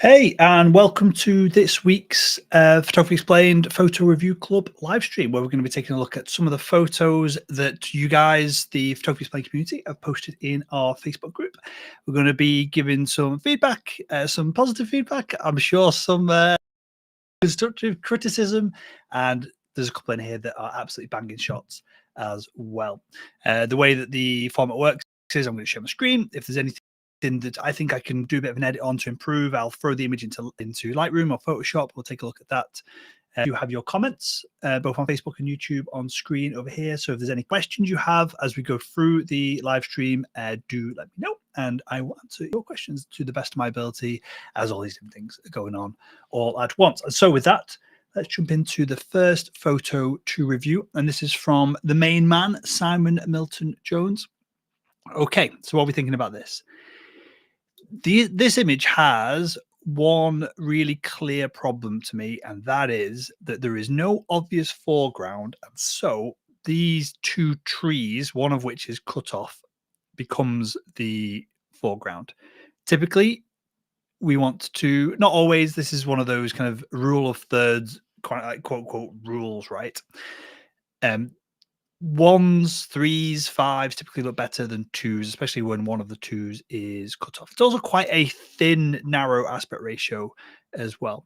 Hey, and welcome to this week's Photography Explained Photo Review Club live stream, where we're going to be taking a look at some of the photos that you guys, the Photography Explained community, have posted in our Facebook group. We're going to be giving some feedback, some positive feedback, I'm sure some constructive criticism, and there's a couple in here that are absolutely banging shots as well. The way that the format works is I'm going to share my screen. If there's anything that I think I can do a bit of an edit on to improve, I'll throw the image into Lightroom or Photoshop. We'll take a look at that. You have your comments both on Facebook and YouTube on screen over here. So if there's any questions you have as we go through the live stream, do let me know, and I will answer your questions to the best of my ability as all these different things are going on all at once. And so with that, let's jump into the first photo to review, and this is from the main man, Simon Milton Jones. Okay, so what are we thinking about this? This image has one really clear problem to me, and that is that there is no obvious foreground, and so these two trees, one of which is cut off, becomes the foreground. Typically, we want to, not always, this is one of those kind of rule of thirds, quite like quote unquote rules, right? Um, Ones, threes, fives typically look better than twos, especially when one of the twos is cut off. It's also quite a thin, narrow aspect ratio as well.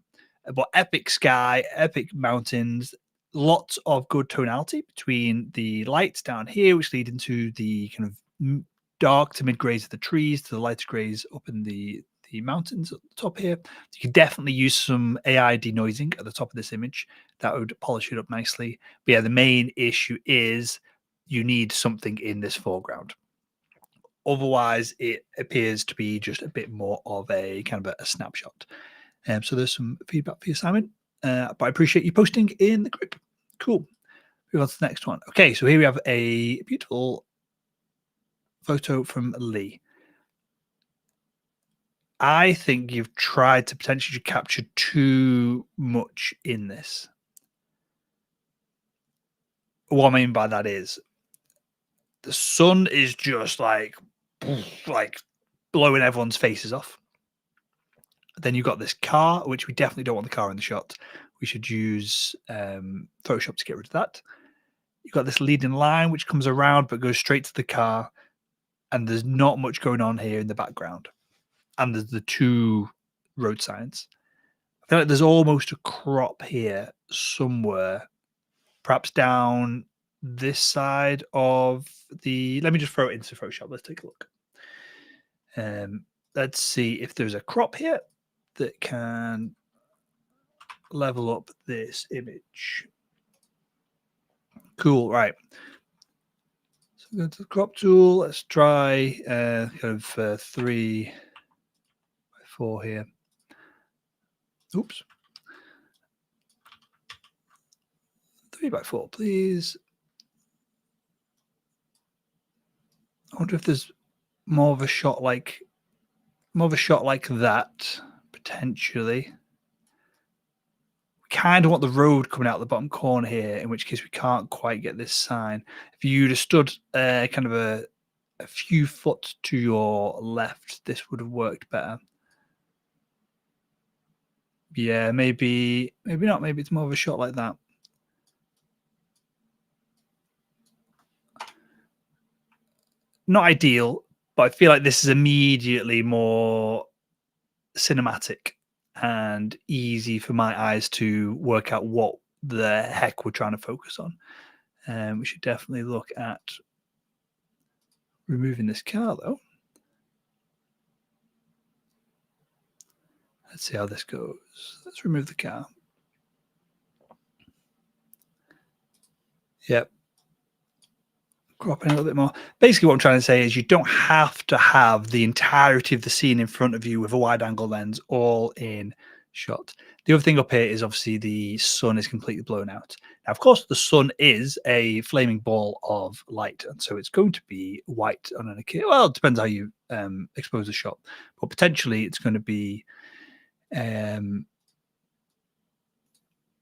But epic sky, epic mountains, lots of good tonality between the lights down here, which lead into the kind of dark to mid grays of the trees, to the lighter grays up in the mountains at the top here. You could definitely use some AI denoising at the top of this image. That would polish it up nicely. But yeah, the main issue is you need something in this foreground. Otherwise, it appears to be just a bit more of a kind of a snapshot. So there's some feedback for you, Simon. But I appreciate you posting in the group. Cool. Move on to the next one. Okay, so here we have a beautiful photo from Lee. I think you've tried to potentially capture too much in this. What I mean by that is the sun is just like blowing everyone's faces off. Then you've got this car, which we definitely don't want the car in the shot. We should use Photoshop to get rid of that. You've got this leading line, which comes around but goes straight to the car. And there's not much going on here in the background. And there's the two road signs. I feel like there's almost a crop here somewhere, perhaps down this side of the. Let me just throw it into Photoshop. Let's take a look. Let's see if there's a crop here that can level up this image. Cool, right. So go to the crop tool. Let's try kind of 3 by 4 here. Oops. 3 by 4, please. I wonder if there's more of a shot like that, potentially. We kind of want the road coming out the bottom corner here, in which case we can't quite get this sign. If you'd have stood kind of a few foot to your left, this would have worked better. Yeah, maybe not. Maybe it's more of a shot like that. Not ideal, but I feel like this is immediately more cinematic and easy for my eyes to work out what the heck we're trying to focus on. We should definitely look at removing this car, though. Let's see how this goes. Let's remove the car. Yep. Cropping a little bit more. Basically, what I'm trying to say is you don't have to have the entirety of the scene in front of you with a wide angle lens all in shot. The other thing up here is obviously the sun is completely blown out. Now, of course, the sun is a flaming ball of light, and so it's going to be white on an occasion. Well, it depends how you expose the shot, but potentially it's going to be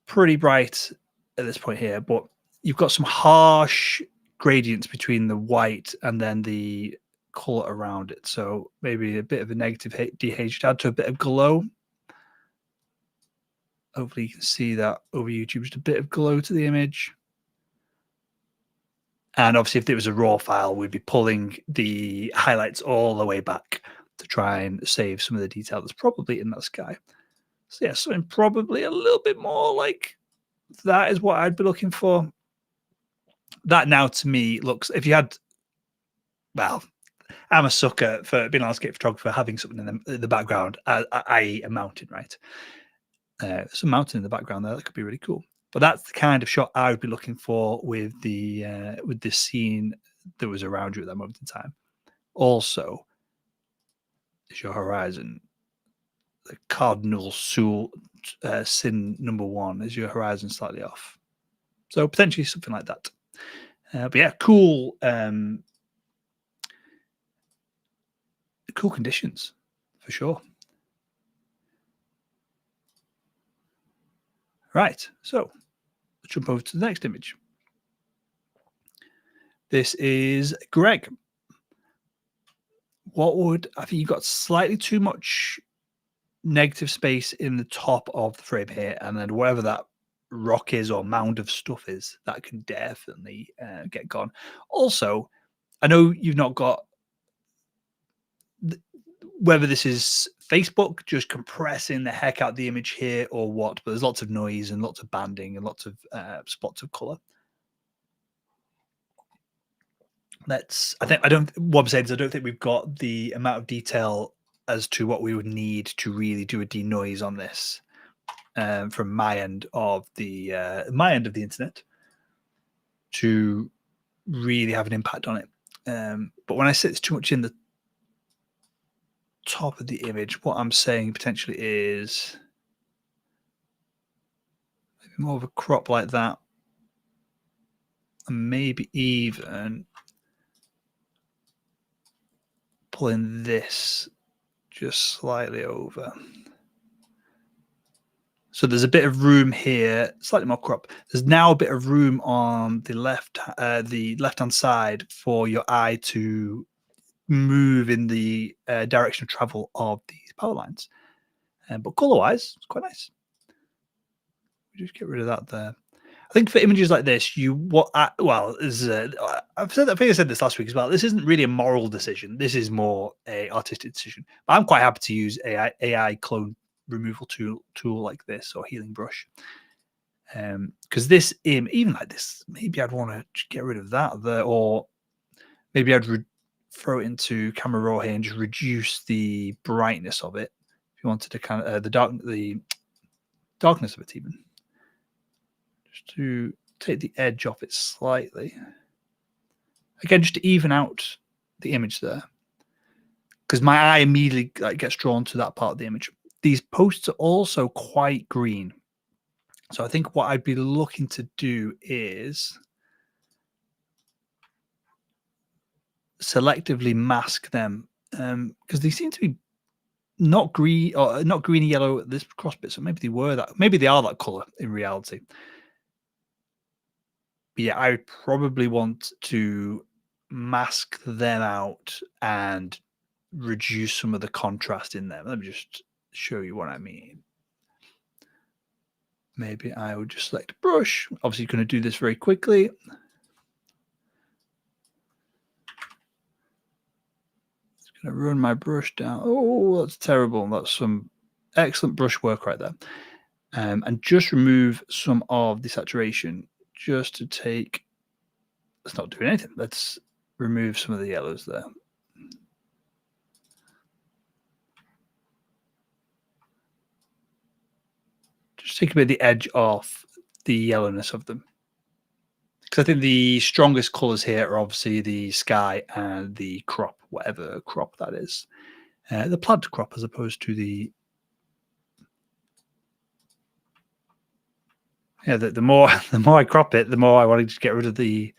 pretty bright at this point here. But you've got some harsh gradients between the white and then the color around it. So maybe a bit of a negative DH to add to a bit of glow. Hopefully you can see that over YouTube, just a bit of glow to the image. And obviously, if it was a raw file, we'd be pulling the highlights all the way back to try and save some of the detail that's probably in that sky. So yeah, something probably a little bit more like that is what I'd be looking for. That now to me looks, if you had, well, I'm a sucker for being a landscape photographer, having something in the background, i.e. a mountain, right? Some mountain in the background there, that could be really cool. But that's the kind of shot I would be looking for with this scene that was around you at that moment in time. Also, is your horizon the cardinal sin number 1? Is your horizon slightly off? So potentially something like that. But yeah, cool conditions for sure. Right, so let's jump over to the next image. This is Greg. I think you got slightly too much negative space in the top of the frame here, and then wherever that rock is or mound of stuff is, that can definitely get gone. Also, I know you've not got whether this is Facebook just compressing the heck out the image here or what, but there's lots of noise and lots of banding and lots of spots of color. What I'm saying is I don't think we've got the amount of detail as to what we would need to really do a denoise on this from my end of the internet to really have an impact on it. But when I say it's too much in the top of the image, what I'm saying potentially is maybe more of a crop like that, and maybe even pulling this just slightly over. So there's a bit of room here, slightly more crop. There's now a bit of room on the left-hand side for your eye to move in the direction of travel of these power lines. But color-wise, it's quite nice. We just get rid of that there. I think for images like this, I think I said this last week as well. This isn't really a moral decision. This is more a artistic decision. But I'm quite happy to use AI clone removal tool like this or healing brush, because this even like this, maybe I'd want to get rid of that there, or maybe I'd throw it into Camera Raw here and just reduce the brightness of it if you wanted to kind of the darkness of it, even just to take the edge off it slightly, again just to even out the image there, because my eye immediately gets drawn to that part of the image. These posts are also quite green. So I think what I'd be looking to do is selectively mask them, because they seem to be not green or not greeny yellow at this cross bit. So maybe they were that. Maybe they are that color in reality. But yeah, I would probably want to mask them out and reduce some of the contrast in them. Let me just show you what I mean. Maybe I would just select a brush. Obviously, you're going to do this very quickly. It's going to run my brush down. Oh, that's terrible. That's some excellent brush work right there. And just remove some of the saturation just to take. Let's not do anything. Let's remove some of the yellows there. Just take a bit of the edge off the yellowness of them. Because I think the strongest colors here are obviously the sky and the crop, whatever crop that is. The plaid crop as opposed to the... Yeah, the more I crop it, the more I want to just get rid of the...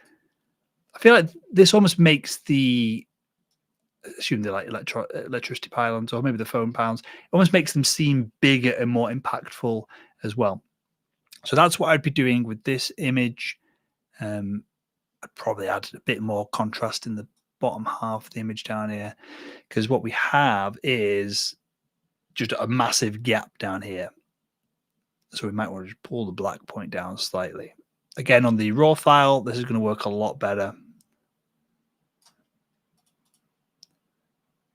I feel like this almost makes the... Assume they're like electricity pylons or maybe the phone pounds. It almost makes them seem bigger and more impactful as well. So that's what I'd be doing with this image. I'd probably add a bit more contrast in the bottom half of the image down here, because what we have is just a massive gap down here. So we might want to just pull the black point down slightly. Again, on the raw file, this is going to work a lot better.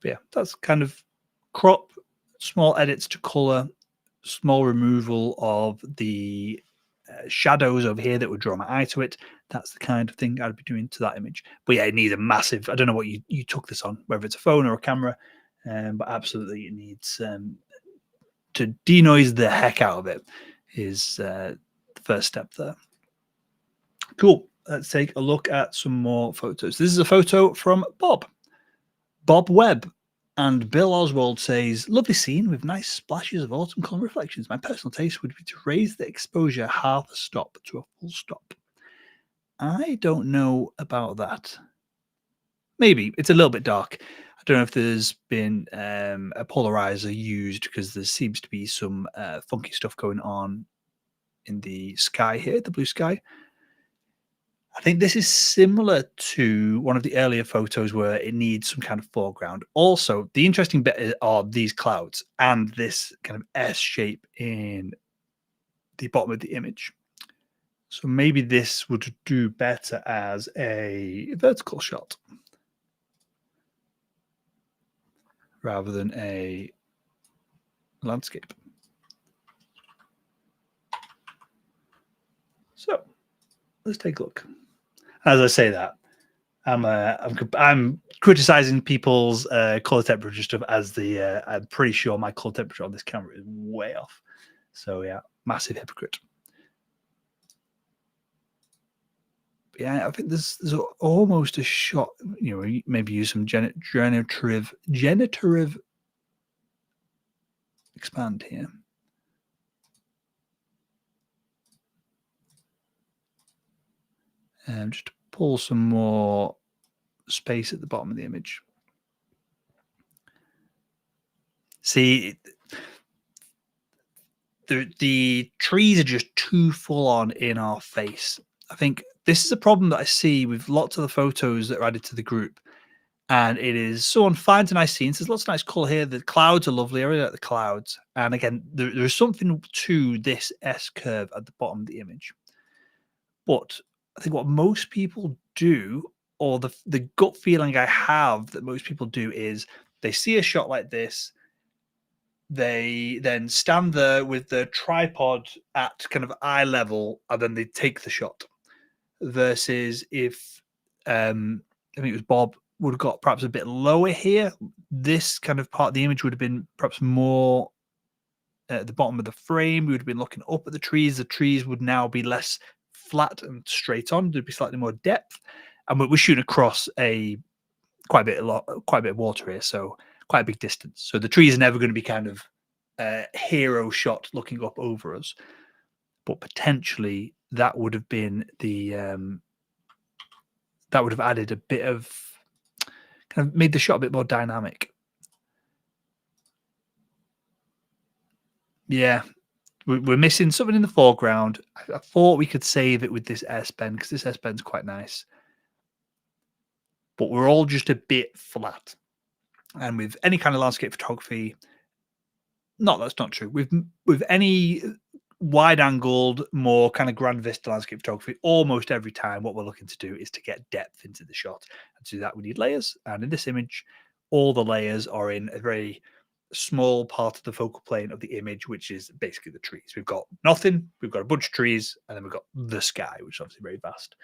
But yeah, that's kind of crop, small edits to color, small removal of the shadows over here that would draw my eye to it. That's the kind of thing I'd be doing to that image. But yeah, it needs a massive, I don't know what you took this on, whether it's a phone or a camera, but absolutely it needs to denoise the heck out of it is the first step there. Cool. Let's take a look at some more photos. This is a photo from Bob Webb. And Bill Oswald says, lovely scene with nice splashes of autumn color reflections. My personal taste would be to raise the exposure half a stop to a full stop. I don't know about that. Maybe. It's a little bit dark. I don't know if there's been a polarizer used because there seems to be some funky stuff going on in the sky here, the blue sky. I think this is similar to one of the earlier photos where it needs some kind of foreground. Also, the interesting bit are these clouds and this kind of S shape in the bottom of the image. So maybe this would do better as a vertical shot rather than a landscape. So let's take a look. As I say that, I'm criticizing people's color temperature stuff as the I'm pretty sure my color temperature on this camera is way off. So yeah, massive hypocrite. But yeah, I think there's almost a shot. You know, maybe use some generative expand here. Just pull some more space at the bottom of the image. See, the trees are just too full on in our face. I think this is a problem that I see with lots of the photos that are added to the group. And it is someone finds a nice scene. There's lots of nice color here. The clouds are lovely. I really like the clouds. And again, there's something to this S curve at the bottom of the image. But I think what most people do, or the gut feeling I have that most people do, is they see a shot like this, they then stand there with the tripod at kind of eye level, and then they take the shot. Versus if I think it was Bob would have got perhaps a bit lower here, this kind of part of the image would have been perhaps more at the bottom of the frame. We would have been looking up at the trees. The trees would now be less flat and straight on. There'd be slightly more depth, and we're shooting across quite a bit of water here, so quite a big distance. So the trees are never going to be kind of hero shot looking up over us, but potentially that would have been the that would have added a bit of kind of made the shot a bit more dynamic. Yeah, we're missing something in the foreground. I thought we could save it with this S Pen because this S Pen's quite nice, but we're all just a bit flat. And with any kind of landscape photography, that's not true. With any wide-angled, more kind of grand vista landscape photography, almost every time what we're looking to do is to get depth into the shot. And to do that, we need layers. And in this image, all the layers are in a very small part of the focal plane of the image, which is basically the trees. We've got nothing, we've got a bunch of trees, and then we've got the sky, which is obviously very vast.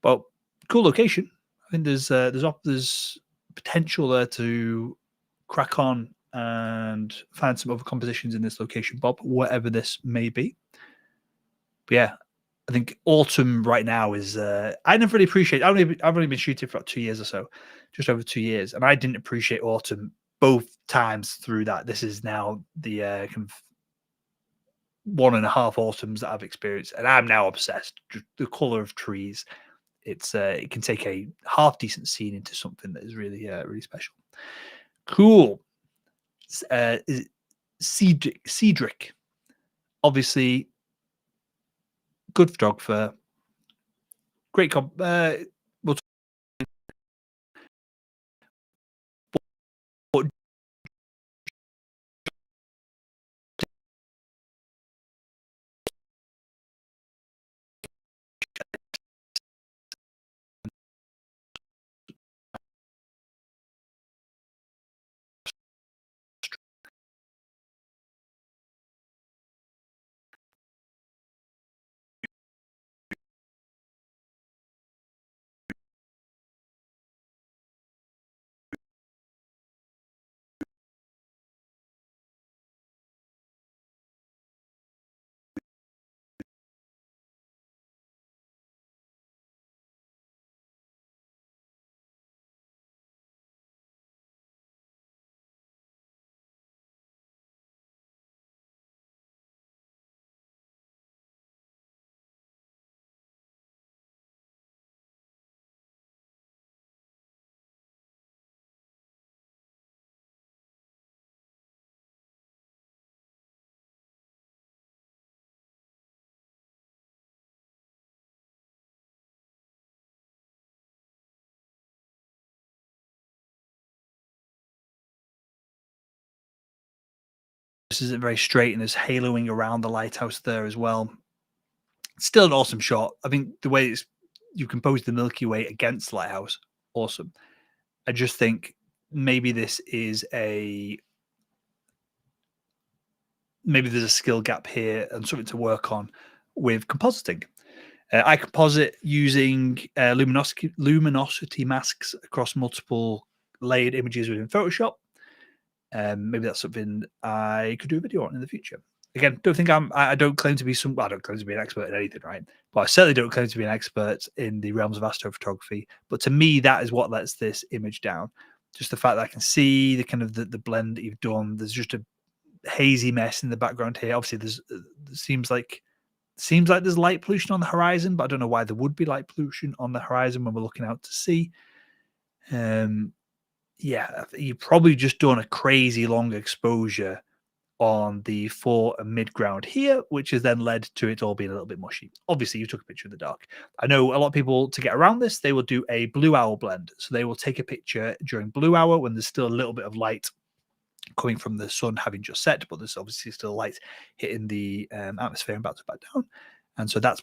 But cool location. I think there's potential there to crack on and find some other compositions in this location, Bob, whatever this may be. But yeah, I think autumn right now is I never really appreciate I've only been shooting for about 2 years or so, just over 2 years, and I didn't appreciate autumn both times through that. This is now the kind of 1.5 autumns that I've experienced, and I'm now obsessed. Just the color of trees. It can take a half decent scene into something that is really really special. Cool. Is it Cedric? Obviously, good photographer. Great we'll talk this isn't very straight, and there's haloing around the lighthouse there as well. Still an awesome shot. I think the way you compose the Milky Way against the lighthouse, awesome. I just think maybe this is maybe there's a skill gap here and something to work on with compositing. I composite using luminosity masks across multiple layered images within Photoshop. Maybe that's something I could do a video on in the future. Again, I don't claim to be I don't claim to be an expert in anything, right? But I certainly don't claim to be an expert in the realms of astrophotography. But to me, that is what lets this image down. Just the fact that I can see the kind of the blend that you've done. There's just a hazy mess in the background here. Obviously, seems like there's light pollution on the horizon, but I don't know why there would be light pollution on the horizon when we're looking out to sea. Yeah, you've probably just done a crazy long exposure on the fore and mid ground here, which has then led to it all being a little bit mushy. Obviously, you took a picture in the dark. I know a lot of people, to get around this, they will do a blue hour blend. So they will take a picture during blue hour when there's still a little bit of light coming from the sun having just set, but there's obviously still light hitting the atmosphere and about to back down. And so that's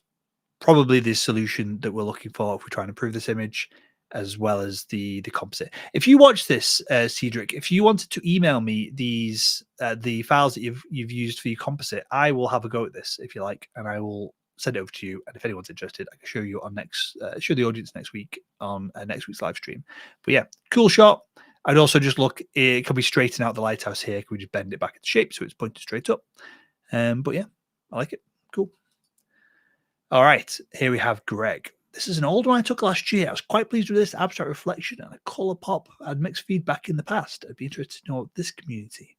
probably the solution that we're looking for if we try and improve this image, as well as the composite. If you watch this, Cedric, if you wanted to email me these the files that you've used for your composite, I will have a go at this if you like, and I will send it over to you. And if anyone's interested, I can show you on show the audience next week on next week's live stream. But yeah, cool shot. I'd also just look. Can we straighten out the lighthouse here? Can we just bend it back into shape so it's pointed straight up? But yeah, I like it. Cool. All right, here we have Greg. This is an old one I took last year. I was quite pleased with this abstract reflection and a color pop. I had mixed feedback in the past. I'd be interested to know this community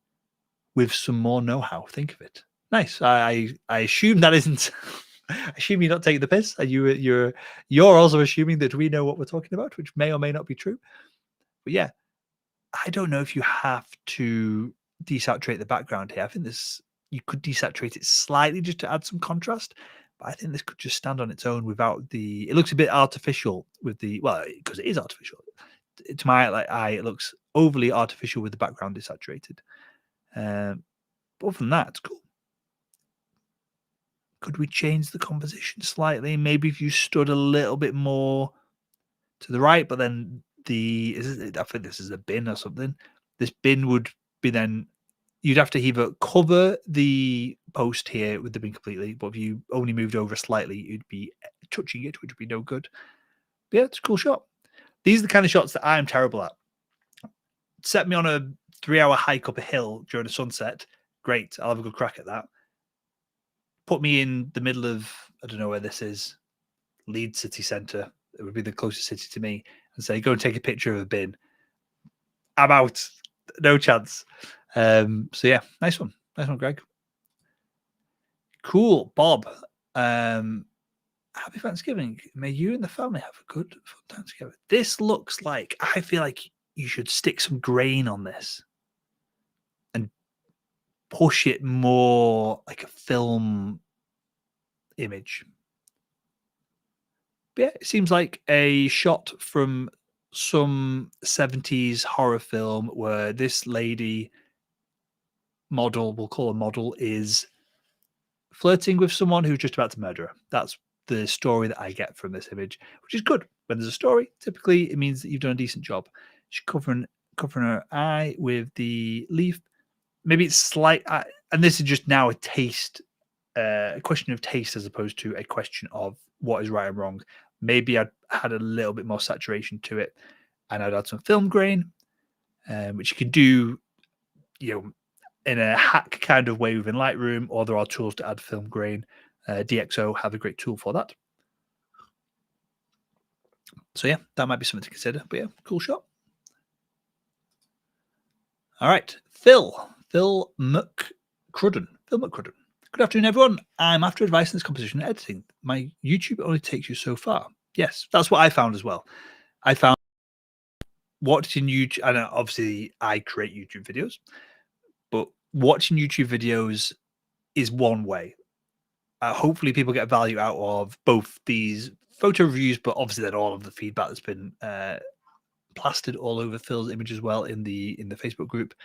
with some more know-how think of it. Nice. I assume that isn't. I assume you're not taking the piss. And you're also assuming that we know what we're talking about, which may or may not be true. But yeah, I don't know if you have to desaturate the background here. I think you could desaturate it slightly just to add some contrast. I think this could just stand on its own without the. It looks a bit artificial with the because it is artificial. To my eye, it looks overly artificial with the background desaturated. But other than that, it's cool. Could we change the composition slightly? Maybe if you stood a little bit more to the right, but then I think this is a bin or something. This bin would be then. You'd have to either cover the post here with the bin completely, but if you only moved over slightly, you'd be touching it, which would be no good. But yeah, it's a cool shot. These are the kind of shots that I'm terrible at. Set me on a 3-hour hike up a hill during a sunset. Great. I'll have a good crack at that. Put me in the middle of, I don't know where this is, Leeds city centre. It would be the closest city to me. And say, go and take a picture of a bin. I'm out. No chance. So yeah, nice one, Greg. Cool, Bob. Happy Thanksgiving. May you and the family have a good fun time together. This looks like, I feel like you should stick some grain on this and push it more like a film image. But yeah, it seems like a shot from some 70s horror film where this lady model, we'll call her model, is flirting with someone who's just about to murder her. That's the story that I get from this image, which is good. When there's a story, typically it means that you've done a decent job. She's covering her eye with the leaf. Maybe it's slight, and this is just now a question of taste as opposed to a question of what is right and wrong. Maybe I'd had a little bit more saturation to it, and I'd add some film grain, which you can do, in a hack kind of way within Lightroom, or there are tools to add film grain. DxO have a great tool for that. So yeah, that might be something to consider. But yeah, cool shot. All right, Phil McCrudden. Good afternoon, everyone. I'm after advice in this composition and editing. My YouTube only takes you so far. Yes, that's what I found as well. I found watching YouTube, and obviously I create YouTube videos, but watching YouTube videos is one way. Hopefully people get value out of both these photo reviews, but obviously then all of the feedback that's been plastered all over Phil's image as well in the Facebook group.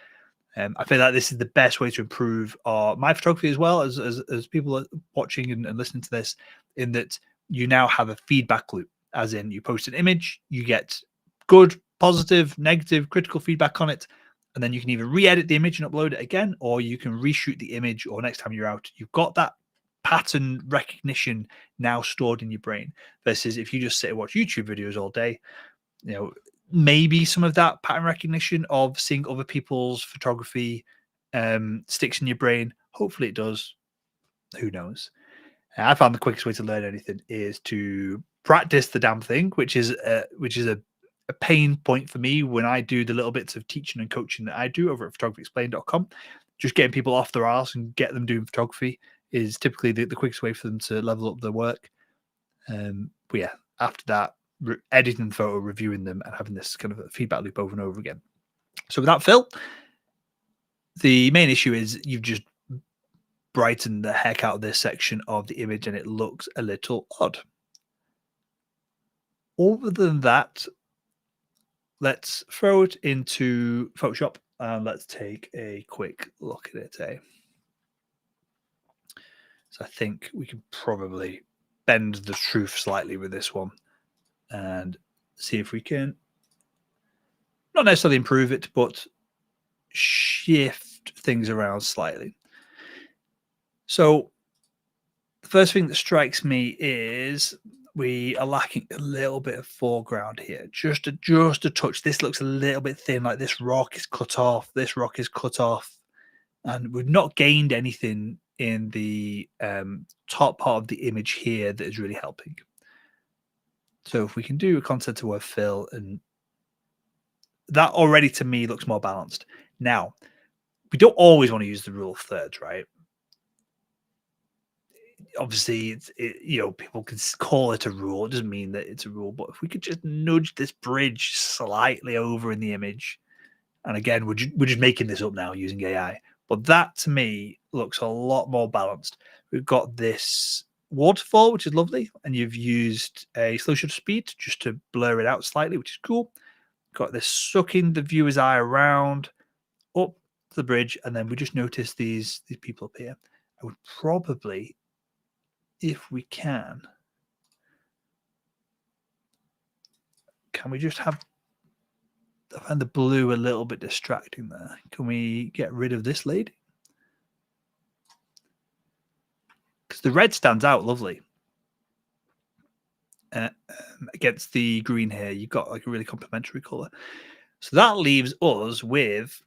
I feel like this is the best way to improve my photography as well as people are watching and listening to this, in that you now have a feedback loop, as in you post an image, you get good, positive, negative, critical feedback on it, and then you can either re-edit the image and upload it again, or you can reshoot the image, or next time you're out, you've got that pattern recognition now stored in your brain, versus if you just sit and watch YouTube videos all day, maybe some of that pattern recognition of seeing other people's photography sticks in your brain. Hopefully it does. Who knows? I found the quickest way to learn anything is to practice the damn thing, which is a pain point for me when I do the little bits of teaching and coaching that I do over at photographyexplained.com. Just getting people off their arse and get them doing photography is typically the quickest way for them to level up their work. But yeah, after that, editing the photo, reviewing them, and having this kind of a feedback loop over and over again. So with that, Phil, the main issue is you've just brightened the heck out of this section of the image and it looks a little odd. Other than that, let's throw it into Photoshop and let's take a quick look at it. So I think we can probably bend the truth slightly with this one and see if we can not necessarily improve it, but shift things around slightly. So the first thing that strikes me is we are lacking a little bit of foreground here, just a touch. This looks a little bit thin, like this rock is cut off, this rock is cut off, and we've not gained anything in the top part of the image here that is really helping. So if we can do a content aware fill, and that already to me looks more balanced. Now, we don't always want to use the rule of thirds, right? Obviously, people can call it a rule. It doesn't mean that it's a rule. But if we could just nudge this bridge slightly over in the image, and again, we're just making this up now using AI, but that to me looks a lot more balanced. We've got this waterfall, which is lovely, and you've used a slow shutter speed just to blur it out slightly, which is cool. Got this sucking the viewer's eye around up the bridge, and then we just notice these people up here. I would probably, if we can we just have, I find the blue a little bit distracting there. Can we get rid of this lady? Because the red stands out lovely against the green here. You've got like a really complementary color. So that leaves us with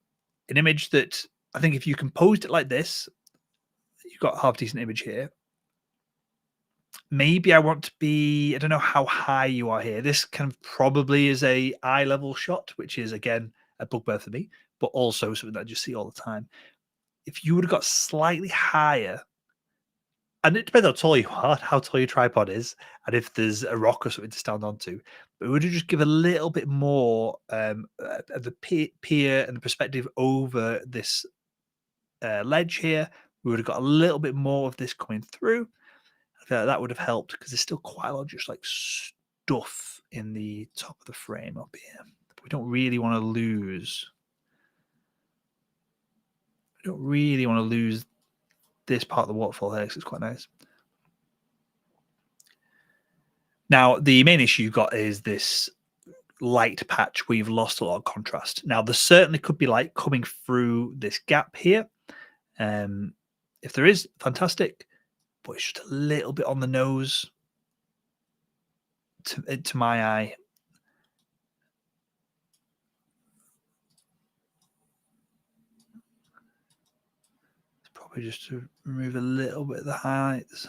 an image that I think if you composed it like this, you've got a half decent image here. Maybe I want to be, I don't know how high you are here. This kind of probably is a eye level shot, which is again a bugbear for me, but also something that I just see all the time. If you would have got slightly higher, and it depends how tall you are, how tall your tripod is, and if there's a rock or something to stand onto, but it would have just give a little bit more of the peer and the perspective over this ledge here. We would have got a little bit more of this coming through. I feel like that would have helped because there's still quite a lot of just like stuff in the top of the frame up here. We don't really want to lose. We don't really want to lose this part of the waterfall here because it's quite nice. Now, the main issue you've got is this light patch where you've lost a lot of contrast. Now, there certainly could be light coming through this gap here. If there is, fantastic, but it's just a little bit on the nose to my eye. It's probably just to remove a little bit of the highlights.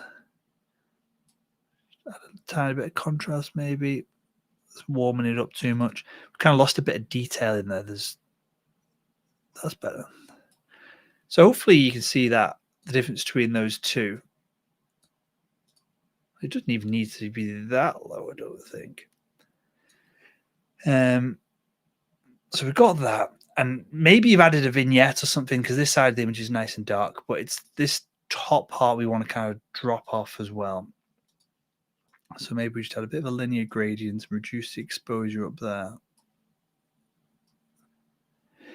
Add a tiny bit of contrast, maybe. It's warming it up too much. We kind of lost a bit of detail in there. That's better. So hopefully you can see that the difference between those two. It doesn't even need to be that low, I don't think. So we've got that, and maybe you've added a vignette or something because this side of the image is nice and dark, but it's this top part we want to kind of drop off as well. So maybe we just had a bit of a linear gradient and reduce the exposure up there.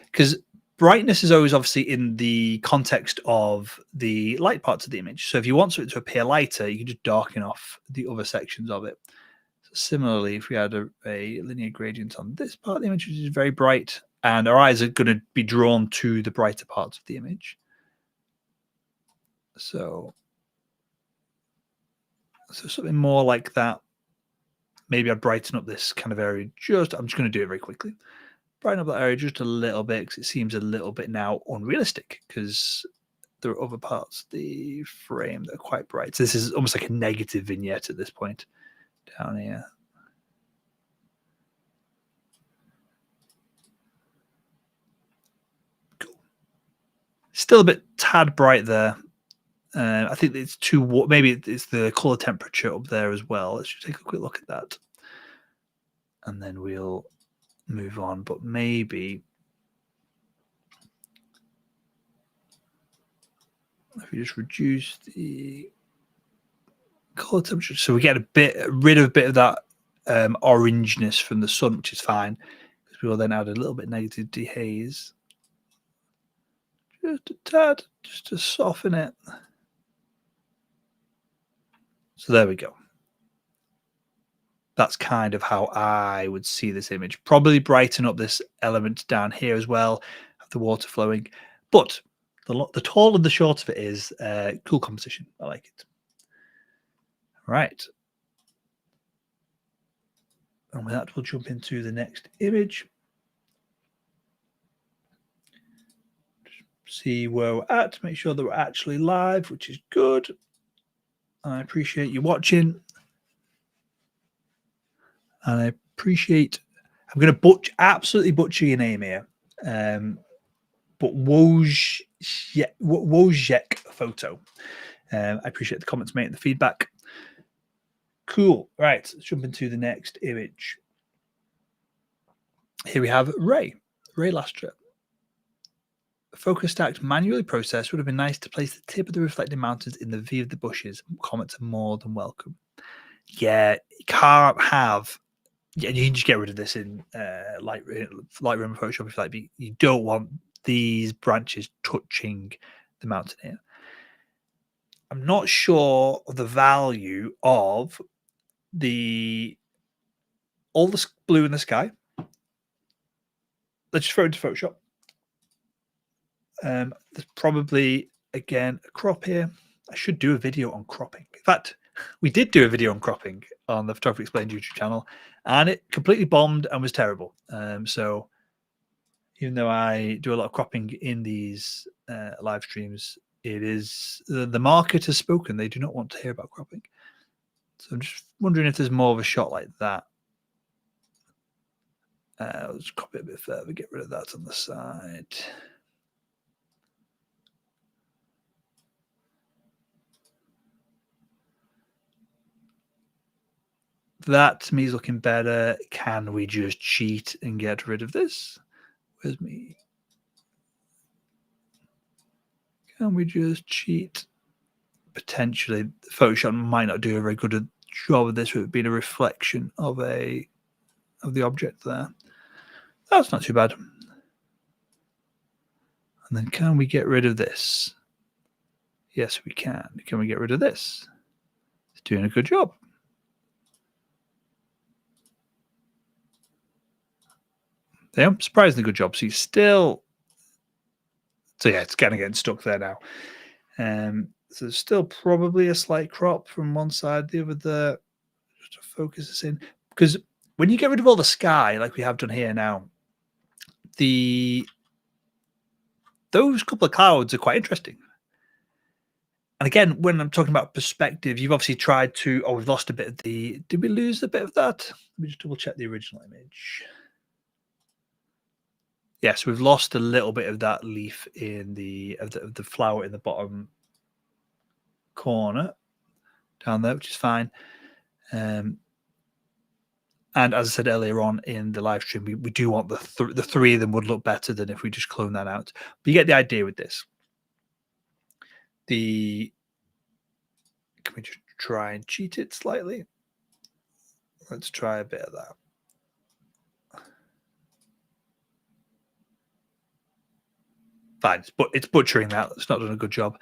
Because brightness is always obviously in the context of the light parts of the image. So if you want it to appear lighter, you can just darken off the other sections of it. So similarly, if we had a linear gradient on this part of the image, which is very bright, and our eyes are going to be drawn to the brighter parts of the image. So something more like that. Maybe I'd brighten up this kind of area. I'm just going to do it very quickly. Brighten up that area just a little bit because it seems a little bit now unrealistic because there are other parts of the frame that are quite bright. So this is almost like a negative vignette at this point down here. Cool. Still a bit tad bright there. I think it's too, maybe it's the color temperature up there as well. Let's just take a quick look at that. And then we'll move on. But maybe if we just reduce the color temperature, so we get rid of a bit of that orangeness from the sun, which is fine, because we will then add a little bit negative dehaze. Just a tad, just to soften it. So there we go. That's kind of how I would see this image. Probably brighten up this element down here as well, have the water flowing. But the tall and the short of it is cool composition. I like it. Right. And with that, we'll jump into the next image. Just see where we're at, make sure that we're actually live, which is good. I appreciate you watching. And I appreciate, I'm going to absolutely butcher your name here. But Wojciech photo. I appreciate the comments, mate, and the feedback. Cool. Right, let's jump into the next image. Here we have Ray Lastra. Focus stacked manually processed. Would have been nice to place the tip of the reflecting mountains in the V of the bushes. Comments are more than welcome. Yeah, you can't have. Yeah, you can just get rid of this in Lightroom and Photoshop if you like. But you don't want these branches touching the mountain here. I'm not sure of the value of all this blue in the sky. Let's just throw it into Photoshop. There's probably, again, a crop here. I should do a video on cropping. In fact, we did do a video on cropping on the Photography Explained YouTube channel, and it completely bombed and was terrible. So even though I do a lot of cropping in these live streams, it is the market has spoken. They do not want to hear about cropping. So I'm just wondering if there's more of a shot like that. Let's copy it a bit further, get rid of that on the side. That to me is looking better. Can we just cheat and get rid of this? Where's me? Can we just cheat? Potentially, Photoshop might not do a very good job of this with it being a reflection of the object there. That's not too bad. And then can we get rid of this? Yes, we can. Can we get rid of this? It's doing a good job. Yeah, surprisingly good job. So you still, so yeah, it's kind of getting stuck there now. So there's still probably a slight crop from one side, the other there, just to focus this in. Because when you get rid of all the sky, like we have done here now, those couple of clouds are quite interesting. And again, when I'm talking about perspective, you've obviously tried to, we've lost a bit of did we lose a bit of that? Let me just double check the original image. Yes, we've lost a little bit of that leaf in the flower in the bottom corner down there, which is fine. And as I said earlier on in the live stream, we do want the three of them would look better than if we just clone that out. But you get the idea with this. Can we just try and cheat it slightly? Let's try a bit of that. fine. But it's butchering that. It's not done a good job.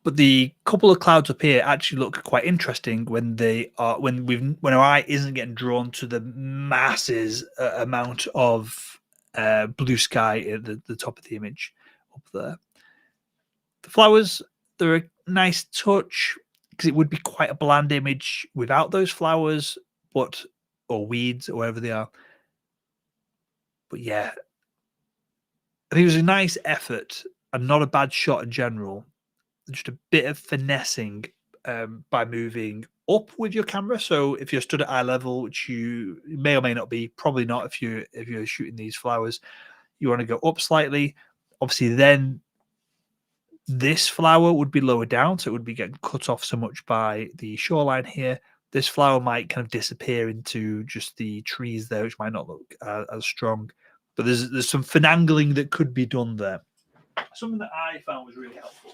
But the couple of clouds up here actually look quite interesting when they are when our eye isn't getting drawn to the masses amount of blue sky at the top of the image up there. The flowers, they're a nice touch because it would be quite a bland image without those flowers, or weeds or whatever they are. But yeah, I think it was a nice effort and not a bad shot in general. Just a bit of finessing by moving up with your camera. So if you're stood at eye level, which you may or may not be, probably not if you're shooting these flowers, you want to go up slightly. Obviously, then this flower would be lower down, so it would be getting cut off so much by the shoreline here. This flower might kind of disappear into just the trees there, which might not look as strong. But there's some finagling that could be done there. Something that I found was really helpful.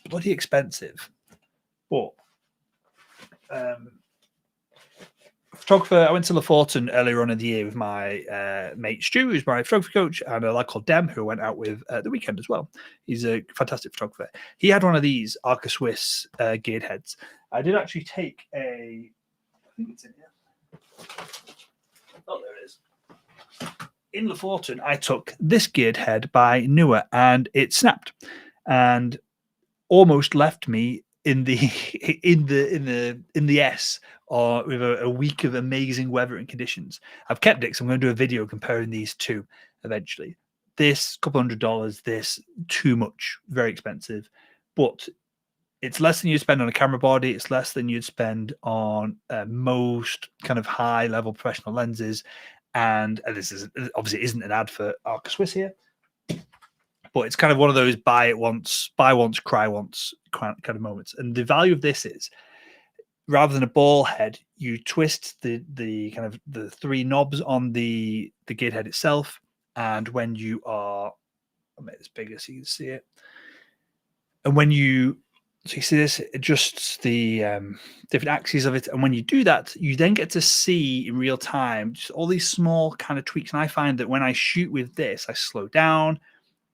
Bloody expensive, but photographer. I went to Laforton earlier on in the year with my mate Stu, who's my photography coach, and a lad called Dem, who I went out with at the weekend as well. He's a fantastic photographer. He had one of these Arca Swiss geared heads. I did actually take I think it's in here. Oh, there it is. In Laforton, I took this geared head by Newer, and it snapped, and almost left me in the S, or with a week of amazing weather and conditions. I've kept it, so I'm going to do a video comparing these two eventually. This $200, this too much, very expensive, but it's less than you'd spend on a camera body. It's less than you'd spend on most kind of high level professional lenses. And this is obviously isn't an ad for Arca Swiss here, but it's kind of one of those buy once, cry once kind of moments. And the value of this is, rather than a ball head, you twist the kind of the three knobs on the geared head itself. And when you are, I'll make this bigger so you can see it. And when you see this, it adjusts the different axes of it. And when you do that, you then get to see in real time just all these small kind of tweaks. And I find that when I shoot with this, I slow down.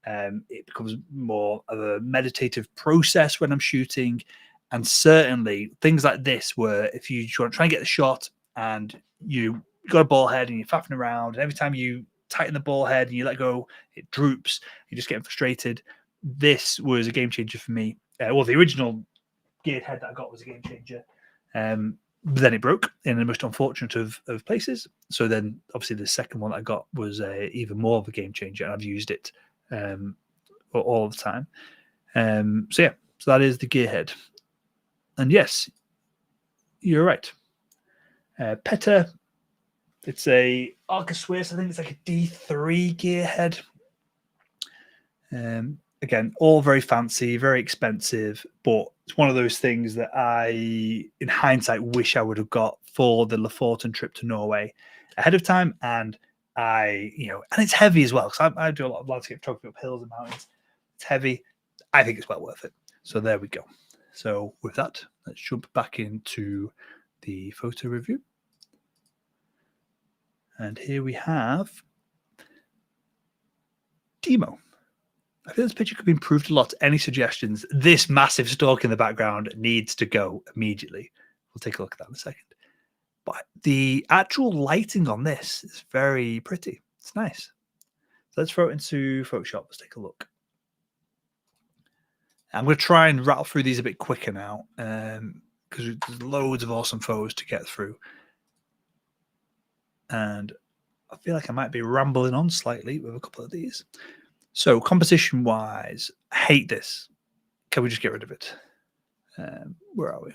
It becomes more of a meditative process when I'm shooting. And certainly things like this, where if you want to try and get the shot and you got a ball head and you're faffing around, and every time you tighten the ball head and you let go, it droops, you're just getting frustrated. This was a game changer for me. Well, the original geared head that I got was a game changer. But then it broke in the most unfortunate of places. So then obviously the second one I got was even more of a game changer, and I've used it all the time. So that is the gearhead. And yes, you're right. Peta, it's a Arca Swiss. I think it's like a D3 gearhead. Again, all very fancy, very expensive, but it's one of those things that I, in hindsight, wish I would have got for the Laforton trip to Norway ahead of time. And and it's heavy as well, because I do a lot of landscape photography up hills and mountains. It's heavy. I think it's well worth it. So there we go. So with that, let's jump back into the photo review. And here we have Demo. I think this picture could be improved a lot. Any suggestions? This massive stalk in the background needs to go immediately. We'll take a look at that in a second. But the actual lighting on this is very pretty. It's nice. So let's throw it into Photoshop. Let's take a look. I'm going to try and rattle through these a bit quicker now, because there's loads of awesome photos to get through. And I feel like I might be rambling on slightly with a couple of these. So composition-wise, I hate this. Can we just get rid of it? Where are we?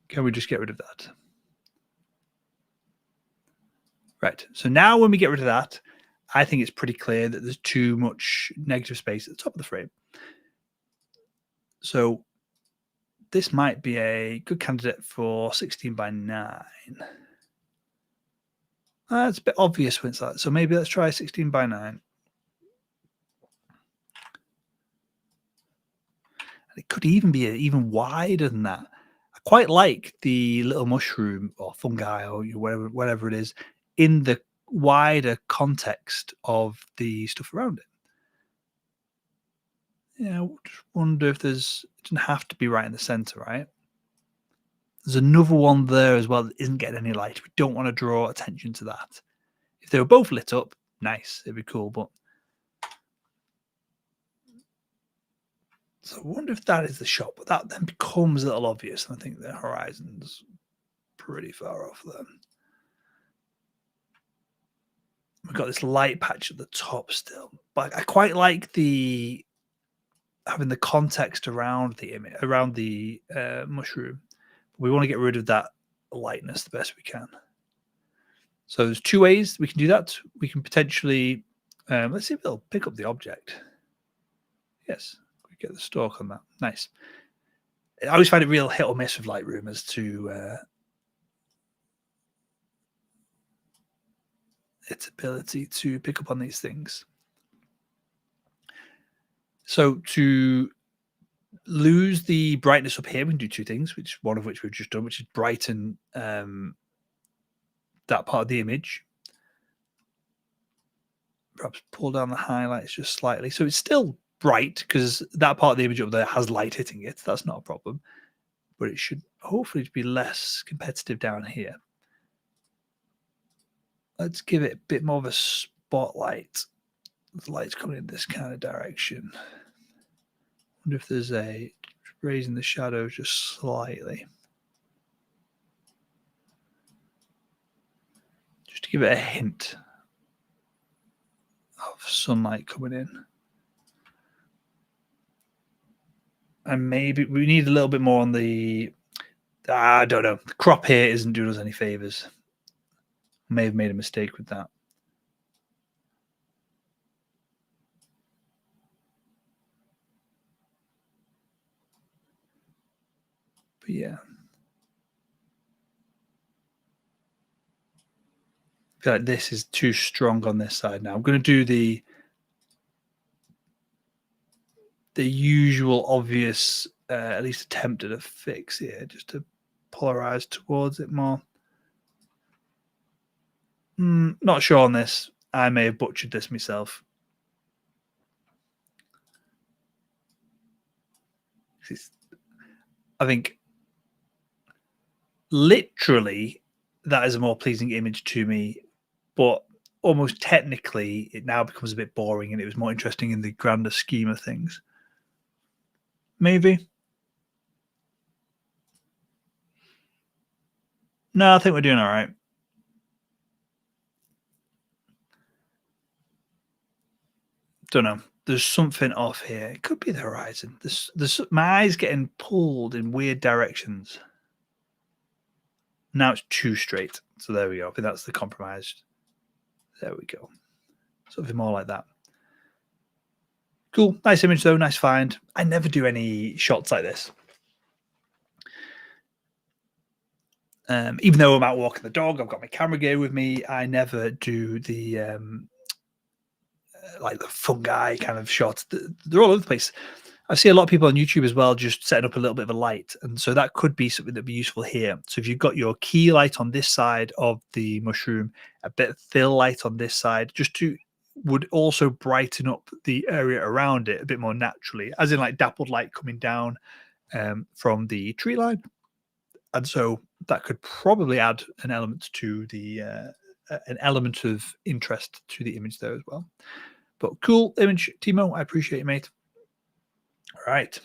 Can we just get rid of that? Right. So now when we get rid of that, I think it's pretty clear that there's too much negative space at the top of the frame. So this might be a good candidate for 16:9. It's a bit obvious when it's like that. So maybe let's try 16:9. And it could even be even wider than that. I quite like the little mushroom or fungi or whatever it is in the wider context of the stuff around it. Yeah, I just wonder if it doesn't have to be right in the center, right? There's another one there as well that isn't getting any light. We don't want to draw attention to that. If they were both lit up, nice, it'd be cool. But so I wonder if that is the shot, but that then becomes a little obvious. And I think the horizon's pretty far off there. We've got this light patch at the top still, but I quite like the having the context around the image, around the mushroom. We want to get rid of that lightness the best we can. So there's two ways we can do that. We can potentially, let's see if it'll pick up the object. Yes, we get the stalk on that. Nice. I always find it real hit or miss with Lightroom as to its ability to pick up on these things. So to lose the brightness up here, we can do two things, one of which we've just done, which is brighten that part of the image. Perhaps pull down the highlights just slightly. So it's still bright because that part of the image up there has light hitting it. That's not a problem. But it should hopefully be less competitive down here. Let's give it a bit more of a spotlight. The light's coming in this kind of direction. Wonder if there's a raising the shadows just slightly. Just to give it a hint of sunlight coming in. And maybe we need a little bit more on the, I don't know. The crop here isn't doing us any favors. May have made a mistake with that. But yeah. I feel like this is too strong on this side now. I'm going to do the usual obvious, at least attempt at a fix here, just to polarize towards it more. Not sure on this. I may have butchered this myself. I think literally that is a more pleasing image to me, but almost technically it now becomes a bit boring and it was more interesting in the grander scheme of things. Maybe. No, I think we're doing all right. Don't know. There's something off here. It could be the horizon. My eyes getting pulled in weird directions. Now it's too straight. So there we go. I think that's the compromise. There we go. Something more like that. Cool. Nice image though. Nice find. I never do any shots like this. Even though I'm out walking the dog, I've got my camera gear with me. I never do the like the fungi kind of shots. They're all over the place. I see a lot of people on YouTube as well, just setting up a little bit of a light. And so that could be something that'd be useful here. So if you've got your key light on this side of the mushroom, a bit of fill light on this side, would also brighten up the area around it a bit more naturally, as in like dappled light coming down from the tree line. And so that could probably add an element to the an element of interest to the image there as well. But cool image, Timo. I appreciate it, mate. All right.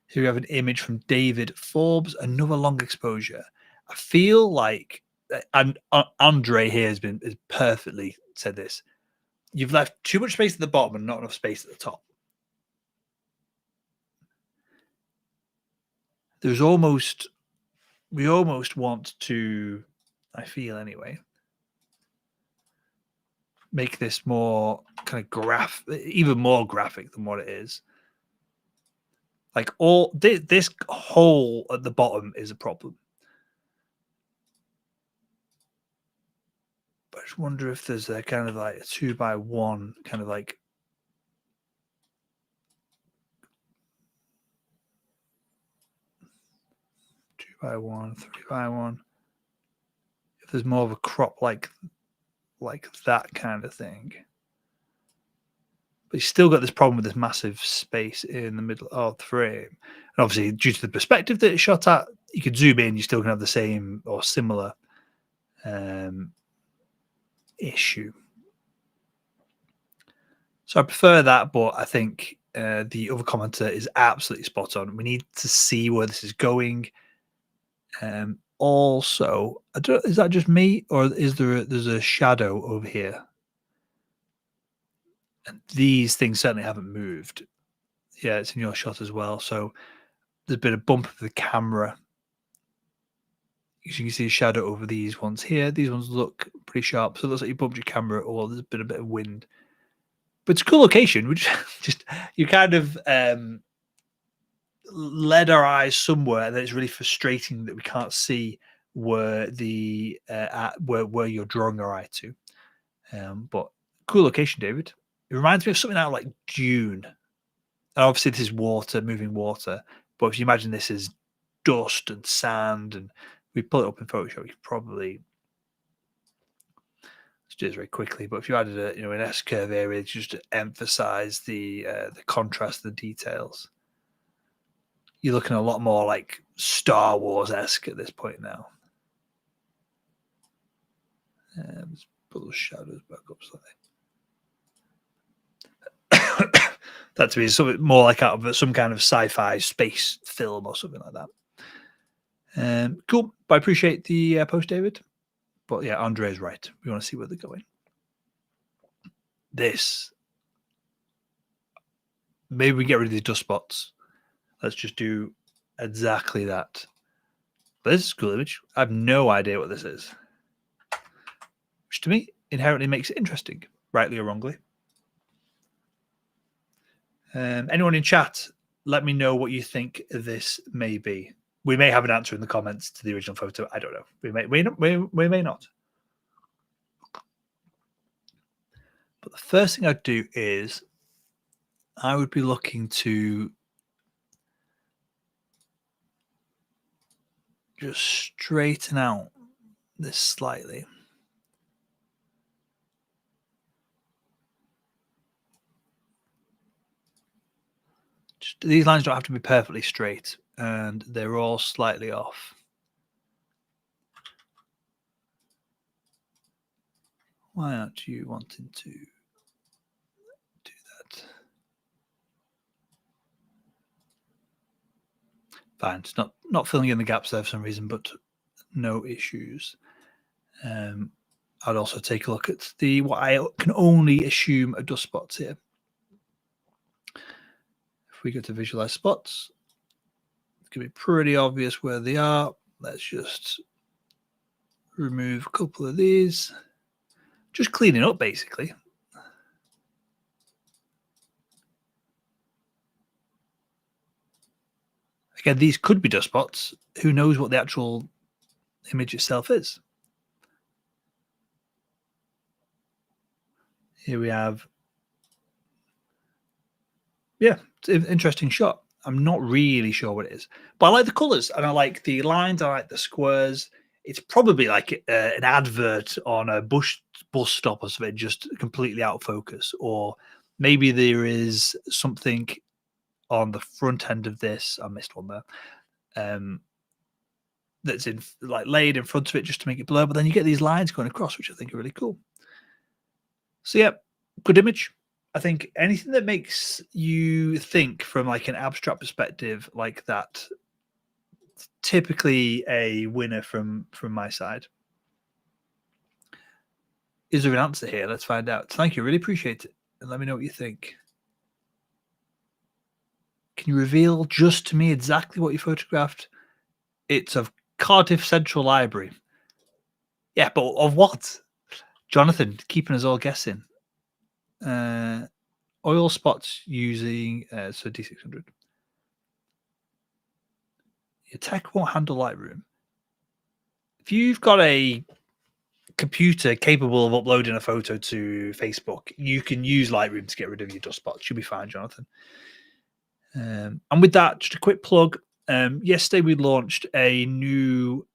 Here we have an image from David Forbes, another long exposure. I feel like, and Andre here has perfectly said this. You've left too much space at the bottom and not enough space at the top. We almost want to, I feel anyway, make this more kind of even more graphic than what it is. Like this hole at the bottom is a problem. But I just wonder if there's a kind of like a 2x1 kind of like 3x1, 3x1. If there's more of a crop like that kind of thing. But you still got this problem with this massive space in the middle of the frame. And obviously, due to the perspective that it's shot at, you could zoom in, you still can have the same or similar issue. So I prefer that, but I think the other commenter is absolutely spot on. We need to see where this is going. Also, I don't, is that just me, or is there's a shadow over here? And these things certainly haven't moved. Yeah, it's in your shot as well. So there's been a bump of the camera. As you can see a shadow over these ones here. These ones look pretty sharp. So it looks like you bumped your camera, or there's been a bit of wind. But it's a cool location. Which just you kind of led our eyes somewhere that it's really frustrating that we can't see where the where you're drawing our eye to. But cool location, David. It reminds me of something out of like Dune. And obviously this is water, moving water. But if you imagine this is dust and sand, and we pull it up in Photoshop, you probably, let's do this very quickly. But if you added a an S curve area just to emphasize the contrast, the details, you're looking a lot more like Star Wars-esque at this point now. Let's put those shadows back up slightly. That to me is something more like out of some kind of sci-fi space film or something like that. Cool. But I appreciate the post, David. But yeah, Andre is right. We want to see where they're going. This. Maybe we get rid of these dust spots. Let's just do exactly that. But this is a cool image. I have no idea what this is. Which to me inherently makes it interesting, rightly or wrongly. Anyone in chat, let me know what you think this may be. We may have an answer in the comments to the original photo. I don't know. We may not. But the first thing I'd do is I would be looking to just straighten out this slightly. These lines don't have to be perfectly straight, and they're all slightly off. Why aren't you wanting to do that? Fine, it's not filling in the gaps there for some reason, but no issues. I'd also take a look at what I can only assume are dust spots here. If we go to visualize spots, it's going to be pretty obvious where they are. Let's just remove a couple of these. Just cleaning up, basically. Again, these could be dust spots. Who knows what the actual image itself is? Here we have, yeah, it's an interesting shot. I'm not really sure what it is, but I like the colors and I like the lines. I like the squares. It's probably like an advert on a bus stop or something, just completely out of focus. Or maybe there is something on the front end of this. I missed one there. That's in like laid in front of it just to make it blur. But then you get these lines going across, which I think are really cool. So yeah, good image. I think anything that makes you think from like an abstract perspective like that, typically a winner from my side. Is there an answer here? Let's find out. Thank you. Really appreciate it. And let me know what you think. Can you reveal just to me exactly what you photographed? It's of Cardiff Central Library. Yeah, but of what? Jonathan, keeping us all guessing. Oil spots using so D600. Your tech won't handle Lightroom. If you've got a computer capable of uploading a photo to Facebook, you can use Lightroom to get rid of your dust spots. You'll be fine, Jonathan. And with that, just a quick plug. Yesterday we launched a new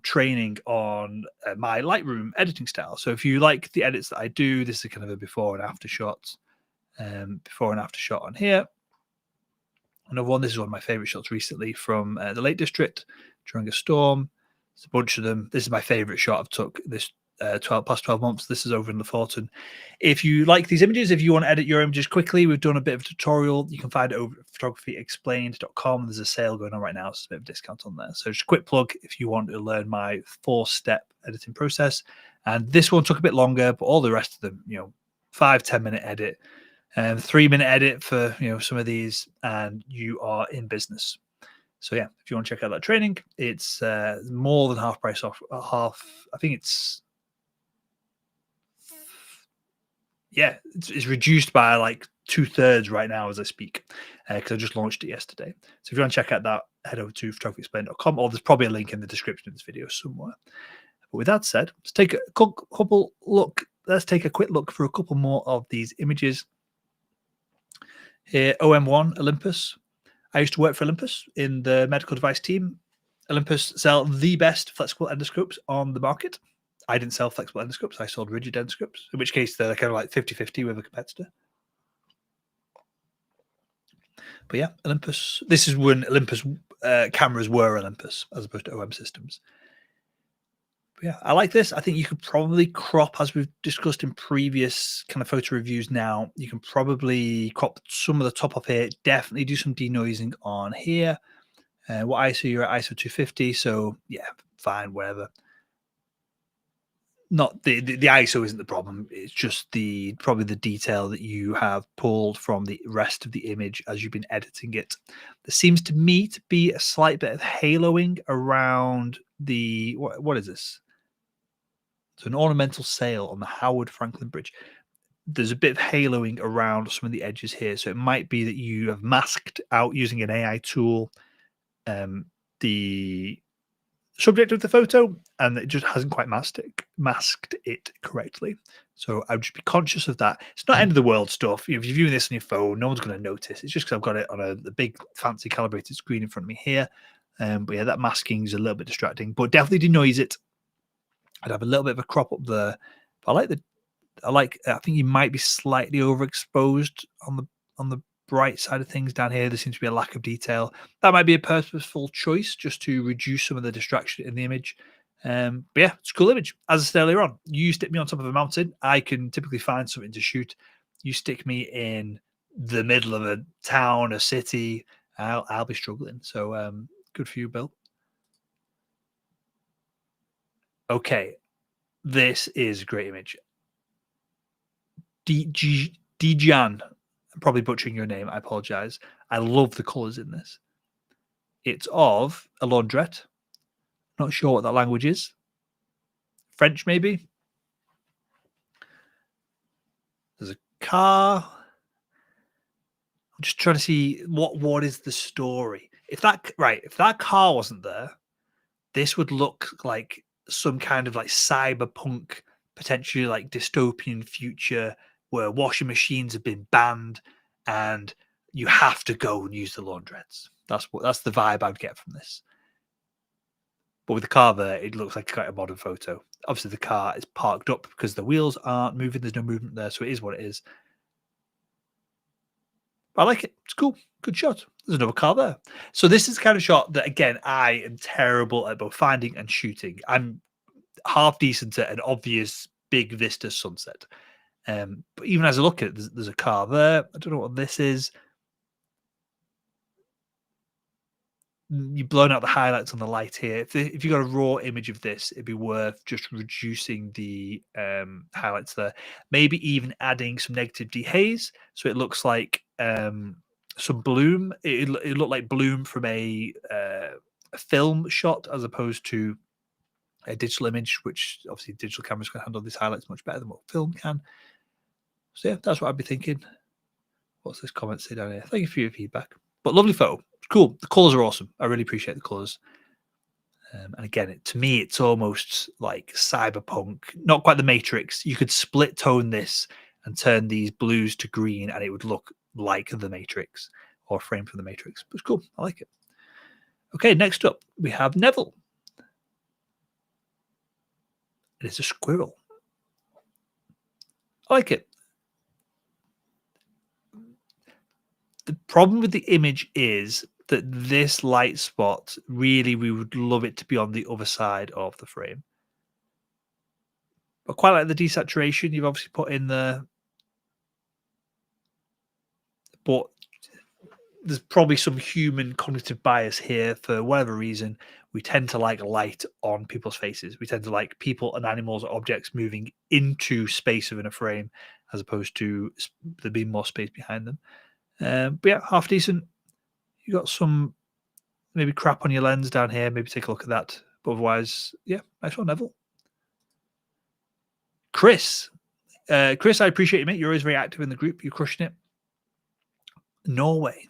training on my Lightroom editing style. So if you like the edits that I do, this is kind of a before and after shots. Before and after shot on here. Another one, this is one of my favorite shots recently from the Lake District during a storm. There's a bunch of them. This is my favorite shot I've took this past 12 months. This is over in Laforton. If you like these images, if you want to edit your images quickly, we've done a bit of a tutorial. You can find it over at photographyexplained.com. There's a sale going on right now, so a bit of a discount on there. So just a quick plug if you want to learn my 4-step editing process. And this one took a bit longer, but all the rest of them, 5-10 minute edit. 3-minute edit for some of these, and you are in business. So yeah, if you want to check out that training, it's more than half price off. I think it's it's reduced by like 2/3 right now as I speak, because I just launched it yesterday. So if you want to check out that, head over to photographyexplained.com, or there's probably a link in the description of this video somewhere. But with that said, let's take a couple look. Let's take a quick look for a couple more of these images. Here, OM1 Olympus. I used to work for Olympus in the medical device team. Olympus sell the best flexible endoscopes on the market. I didn't sell flexible endoscopes. I sold rigid endoscopes, in which case they're kind of like 50-50 with a competitor. But yeah, Olympus. This is when Olympus cameras were Olympus as opposed to OM systems. Yeah, I like this. I think you could probably crop, as we've discussed in previous kind of photo reviews now, you can probably crop some of the top off here, definitely do some denoising on here. What ISO you're at? ISO 250, so yeah, fine, whatever. Not the ISO isn't the problem, it's just probably the detail that you have pulled from the rest of the image as you've been editing it. There seems to me to be a slight bit of haloing around the, what is this? So an ornamental sail on the Howard Franklin Bridge. There's a bit of haloing around some of the edges here. So it might be that you have masked out using an AI tool the subject of the photo, and it just hasn't quite masked it correctly. So I would just be conscious of that. It's not end of the world stuff. If you're viewing this on your phone, no one's going to notice. It's just because I've got it on a big fancy calibrated screen in front of me here. But yeah, that masking is a little bit distracting, but definitely denoise it. I'd have a little bit of a crop up there. But I think you might be slightly overexposed on the bright side of things down here. There seems to be a lack of detail. That might be a purposeful choice just to reduce some of the distraction in the image. But yeah, it's a cool image. As I said earlier on, you stick me on top of a mountain, I can typically find something to shoot. You stick me in the middle of a town, a city, I'll be struggling. So good for you, Bill. Okay, this is a great image. Dijan, I'm probably butchering your name. I apologize. I love the colors in this. It's of a laundrette. Not sure what that language is. French, maybe. There's a car. I'm just trying to see what is the story. If that car wasn't there, this would look like some kind of like cyberpunk, potentially like dystopian future where washing machines have been banned and you have to go and use the laundrettes. That's the vibe I would get from this. But with the car there, it looks like quite a modern photo. Obviously, the car is parked up because the wheels aren't moving. There's no movement there, so it is what it is. I like it. It's cool. Good shot. There's another car there. So this is the kind of shot that, again, I am terrible at both finding and shooting. I'm half decent at an obvious big vista sunset. But even as I look at it, there's a car there. I don't know what this is. You've blown out the highlights on the light here. If you got a raw image of this, it'd be worth just reducing the highlights there. Maybe even adding some negative dehaze so it looks like some bloom. It looked like bloom from a film shot as opposed to a digital image, which obviously digital cameras can handle these highlights much better than what film can. So yeah, that's what I'd be thinking. What's this comment say down here? Thank you for your feedback. But lovely photo. Cool. The colors are awesome. I really appreciate the colors. And again, to me, it's almost like cyberpunk, not quite the Matrix. You could split tone this and turn these blues to green, and it would look like the Matrix or frame from the Matrix. But it's cool. I like it. Okay, next up, we have Neville. It is a squirrel. I like it. The problem with the image is that this light spot, really, we would love it to be on the other side of the frame. I quite like the desaturation you've obviously put in there, but there's probably some human cognitive bias here for whatever reason. We tend to like light on people's faces. We tend to like people and animals or objects moving into space within a frame as opposed to there being more space behind them. But yeah, half decent. You got some maybe crap on your lens down here. Maybe take a look at that. But otherwise, yeah, nice one, Neville. Chris. Chris, I appreciate you, mate. You're always very active in the group. You're crushing it. Norway.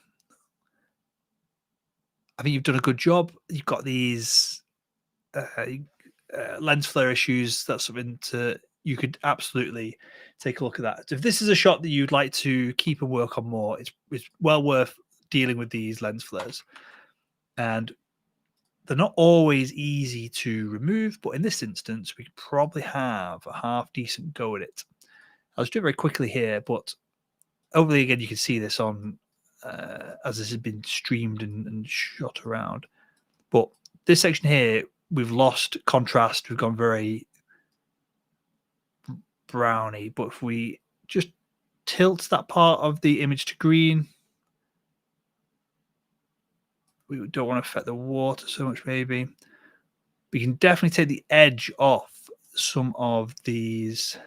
I think you've done a good job. You've got these lens flare issues. That's something you could absolutely take a look at that. If this is a shot that you'd like to keep and work on more, it's well worth dealing with these lens flares. And they're not always easy to remove, but in this instance, we could probably have a half decent go at it. I'll just do it very quickly here, but hopefully, again, you can see this on as this has been streamed and shot around. But this section here, we've lost contrast. We've gone very browny. But if we just tilt that part of the image to green, we don't want to affect the water so much, maybe. We can definitely take the edge off some of these.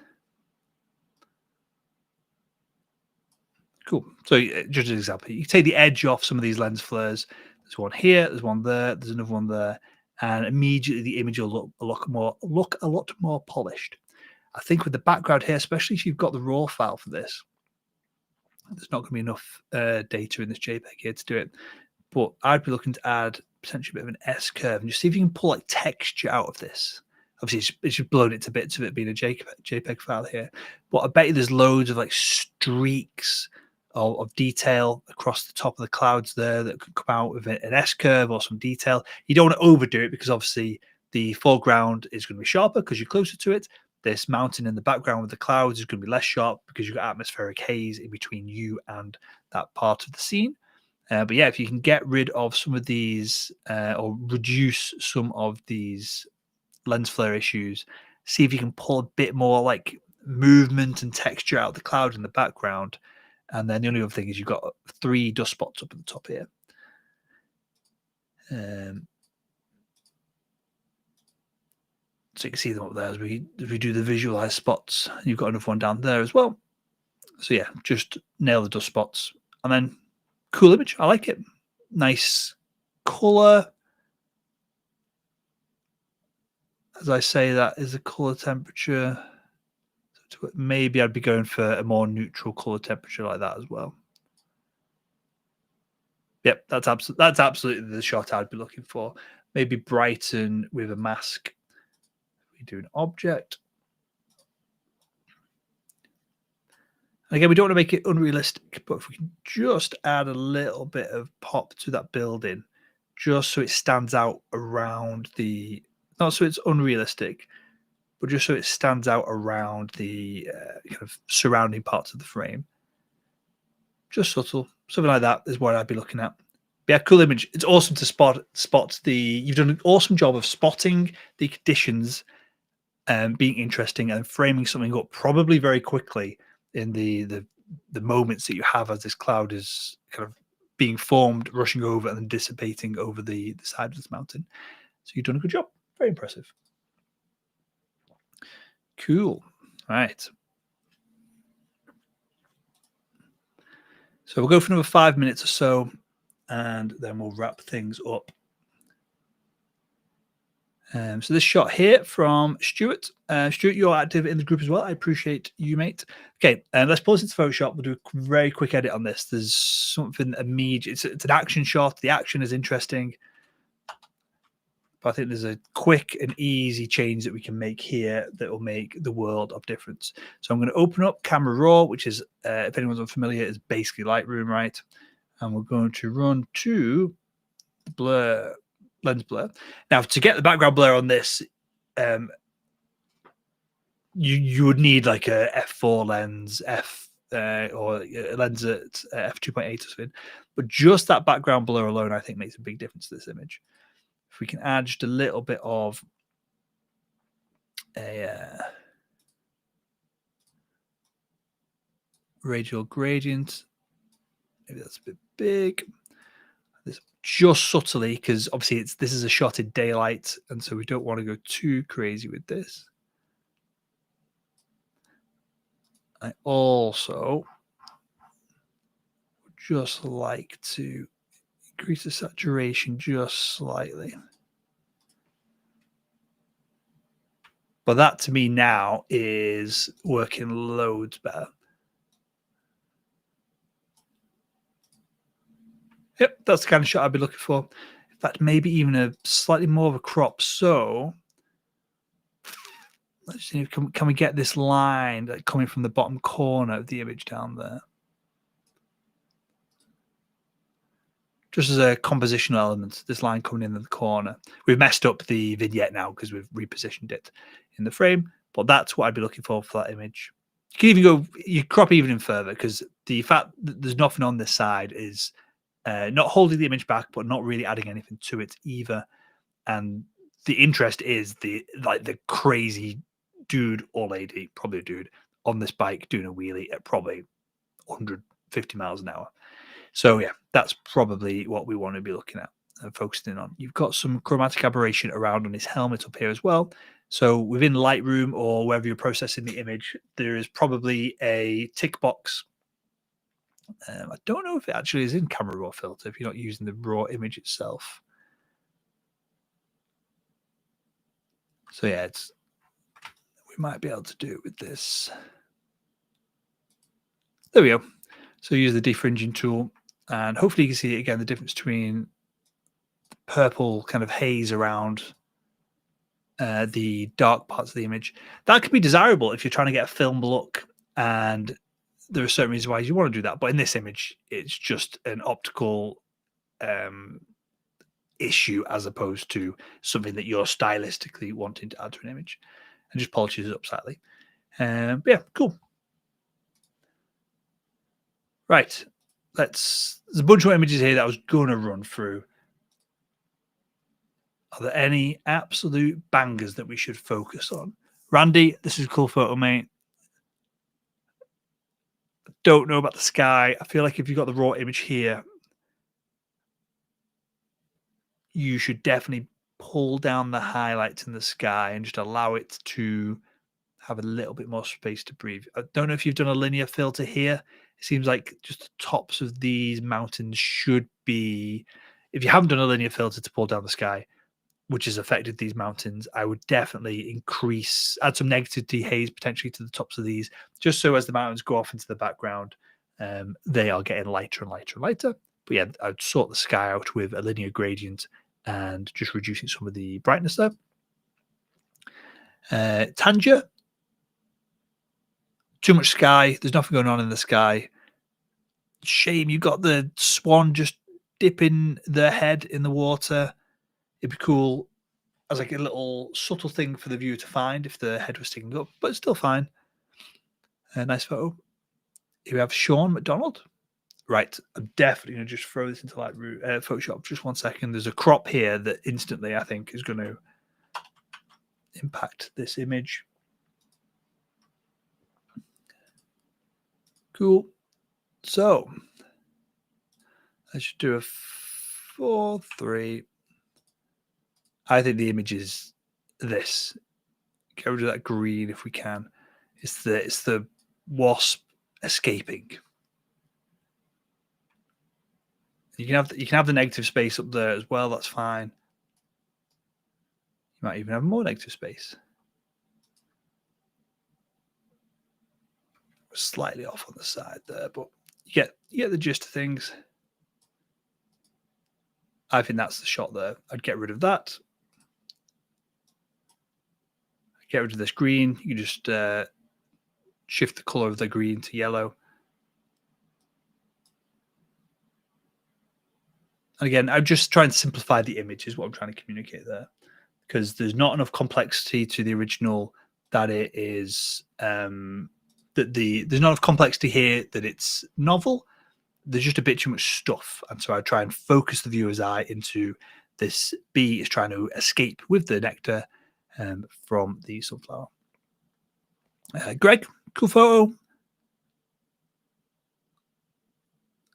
Cool. So just an example, you take the edge off some of these lens flares. There's one here, there's one there, there's another one there, and immediately the image will look a lot more polished. I think with the background here, especially if you've got the raw file for this, there's not going to be enough data in this JPEG here to do it. But I'd be looking to add potentially a bit of an S curve and just see if you can pull like texture out of this. Obviously, it's just blown it to bits of it being a JPEG file here. But I bet you there's loads of like streaks of detail across the top of the clouds there that could come out with an S curve or some detail. You don't want to overdo it because obviously the foreground is going to be sharper because you're closer to it. This mountain in the background with the clouds is going to be less sharp because you've got atmospheric haze in between you and that part of the scene. But yeah, if you can get rid of some of these or reduce some of these lens flare issues, see if you can pull a bit more like movement and texture out of the cloud in the background. And then the only other thing is you've got 3 dust spots up at the top here. So you can see them up there as we do the visualize spots. You've got another one down there as well. So yeah, just nail the dust spots. And then cool image. I like it. Nice color. As I say, that is the color temperature. So maybe I'd be going for a more neutral color temperature like that as well. Yep, that's absolutely the shot I'd be looking for. Maybe brighten with a mask. We do an object. And again, we don't want to make it unrealistic, but if we can just add a little bit of pop to that building, just so it stands out around the, not so it's unrealistic, but just so it stands out around the kind of surrounding parts of the frame. Just subtle, something like that is what I'd be looking at. But yeah, cool image. It's awesome to spot the. You've done an awesome job of spotting the conditions, being interesting, and framing something up probably very quickly in the moments that you have as this cloud is kind of being formed, rushing over, and then dissipating over the side of this mountain. So you've done a good job. Very impressive. Cool. All right. So we'll go for another 5 minutes or so, and then we'll wrap things up. So this shot here from Stuart. Stuart, you're active in the group as well. I appreciate you, mate. Okay, let's pause into Photoshop. We'll do a very quick edit on this. There's something immediate. It's an action shot. The action is interesting. But I think there's a quick and easy change that we can make here that will make the world of difference. So I'm going to open up Camera Raw, which is, if anyone's unfamiliar, is basically Lightroom, right? And we're going to run to blur, lens blur. Now, to get the background blur on this, you would need like a f4 lens, or a lens at f2.8 or something. But just that background blur alone, I think, makes a big difference to this image. If we can add just a little bit of a radial gradient, maybe that's a bit big. This just subtly, because obviously this is a shot in daylight, and so we don't want to go too crazy with this. I also just like to increase the saturation just slightly. But that to me now is working loads better. Yep, that's the kind of shot I'd be looking for. In fact, maybe even a slightly more of a crop. So let's see, can we get this line like coming from the bottom corner of the image down there? Just as a compositional element, this line coming in the corner. We've messed up the vignette now because we've repositioned it in the frame, but that's what I'd be looking for that image. You can even go, you crop even further, because the fact that there's nothing on this side is not holding the image back, but not really adding anything to it either. And the interest is the crazy dude or lady, probably a dude, on this bike doing a wheelie at probably 150 miles an hour. So yeah, that's probably what we want to be looking at and focusing on. You've got some chromatic aberration around on his helmet up here as well. So within Lightroom or wherever you're processing the image, there is probably a tick box. I don't know if it actually is in Camera Raw Filter if you're not using the raw image itself. So yeah, we might be able to do it with this. There we go. So use the defringing tool, and hopefully you can see again the difference between the purple kind of haze around the dark parts of the image. That could be desirable if you're trying to get a film look, and there are certain reasons why you want to do that. But in this image, it's just an optical issue as opposed to something that you're stylistically wanting to add to an image, and just polishes it up slightly. But yeah, cool. Right, there's a bunch of images here that I was going to run through. Are there any absolute bangers that we should focus on? Randy, this is a cool photo, mate. Don't know about the sky. I feel like if you've got the raw image here, you should definitely pull down the highlights in the sky and just allow it to have a little bit more space to breathe. I don't know if you've done a linear filter here. It seems like just the tops of these mountains should be, if you haven't done a linear filter to pull down the sky, which has affected these mountains, I would definitely add some negativity haze potentially to the tops of these, just so as the mountains go off into the background, they are getting lighter and lighter and lighter. But yeah, I'd sort the sky out with a linear gradient and just reducing some of the brightness there. Tanger, too much sky. There's nothing going on in the sky. Shame you got the swan just dipping their head in the water. It'd be cool as like a little subtle thing for the viewer to find if the head was sticking up, but it's still fine. A nice photo. Here we have Sean McDonald. Right, I'm definitely going to just throw this into Photoshop. Just 1 second. There's a crop here that instantly I think is going to impact this image. Cool. So I should do a 4:3. I think the image is this. Get rid of that green if we can. It's the wasp escaping. You can have the negative space up there as well. That's fine. You might even have more negative space. We're slightly off on the side there, but you get the gist of things. I think that's the shot there. I'd get rid of that. Get rid of this green. You just shift the color of the green to yellow. And again, I'm just trying to simplify the image is what I'm trying to communicate there, because there's not enough complexity to the original that it is there's not enough complexity here that it's novel. There's just a bit too much stuff, and so I try and focus the viewer's eye into this bee is trying to escape with the nectar from the sunflower. Greg, cool photo.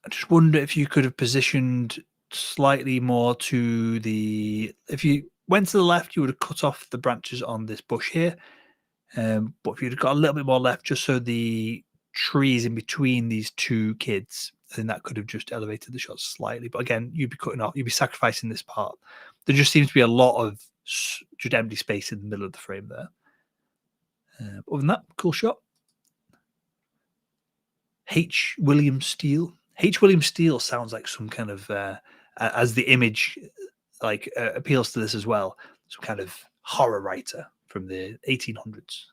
I just wonder if you could have positioned slightly more to the. If you went to the left, you would have cut off the branches on this bush here. But if you'd have got a little bit more left, just so the trees in between these two kids, then that could have just elevated the shot slightly. But again, you'd be cutting off, you'd be sacrificing this part. There just seems to be a lot of just empty space in the middle of the frame there. Other than that, cool shot. H. William Steele. H. William Steele sounds like some kind of, as the image like appeals to this as well, some kind of horror writer from the 1800s.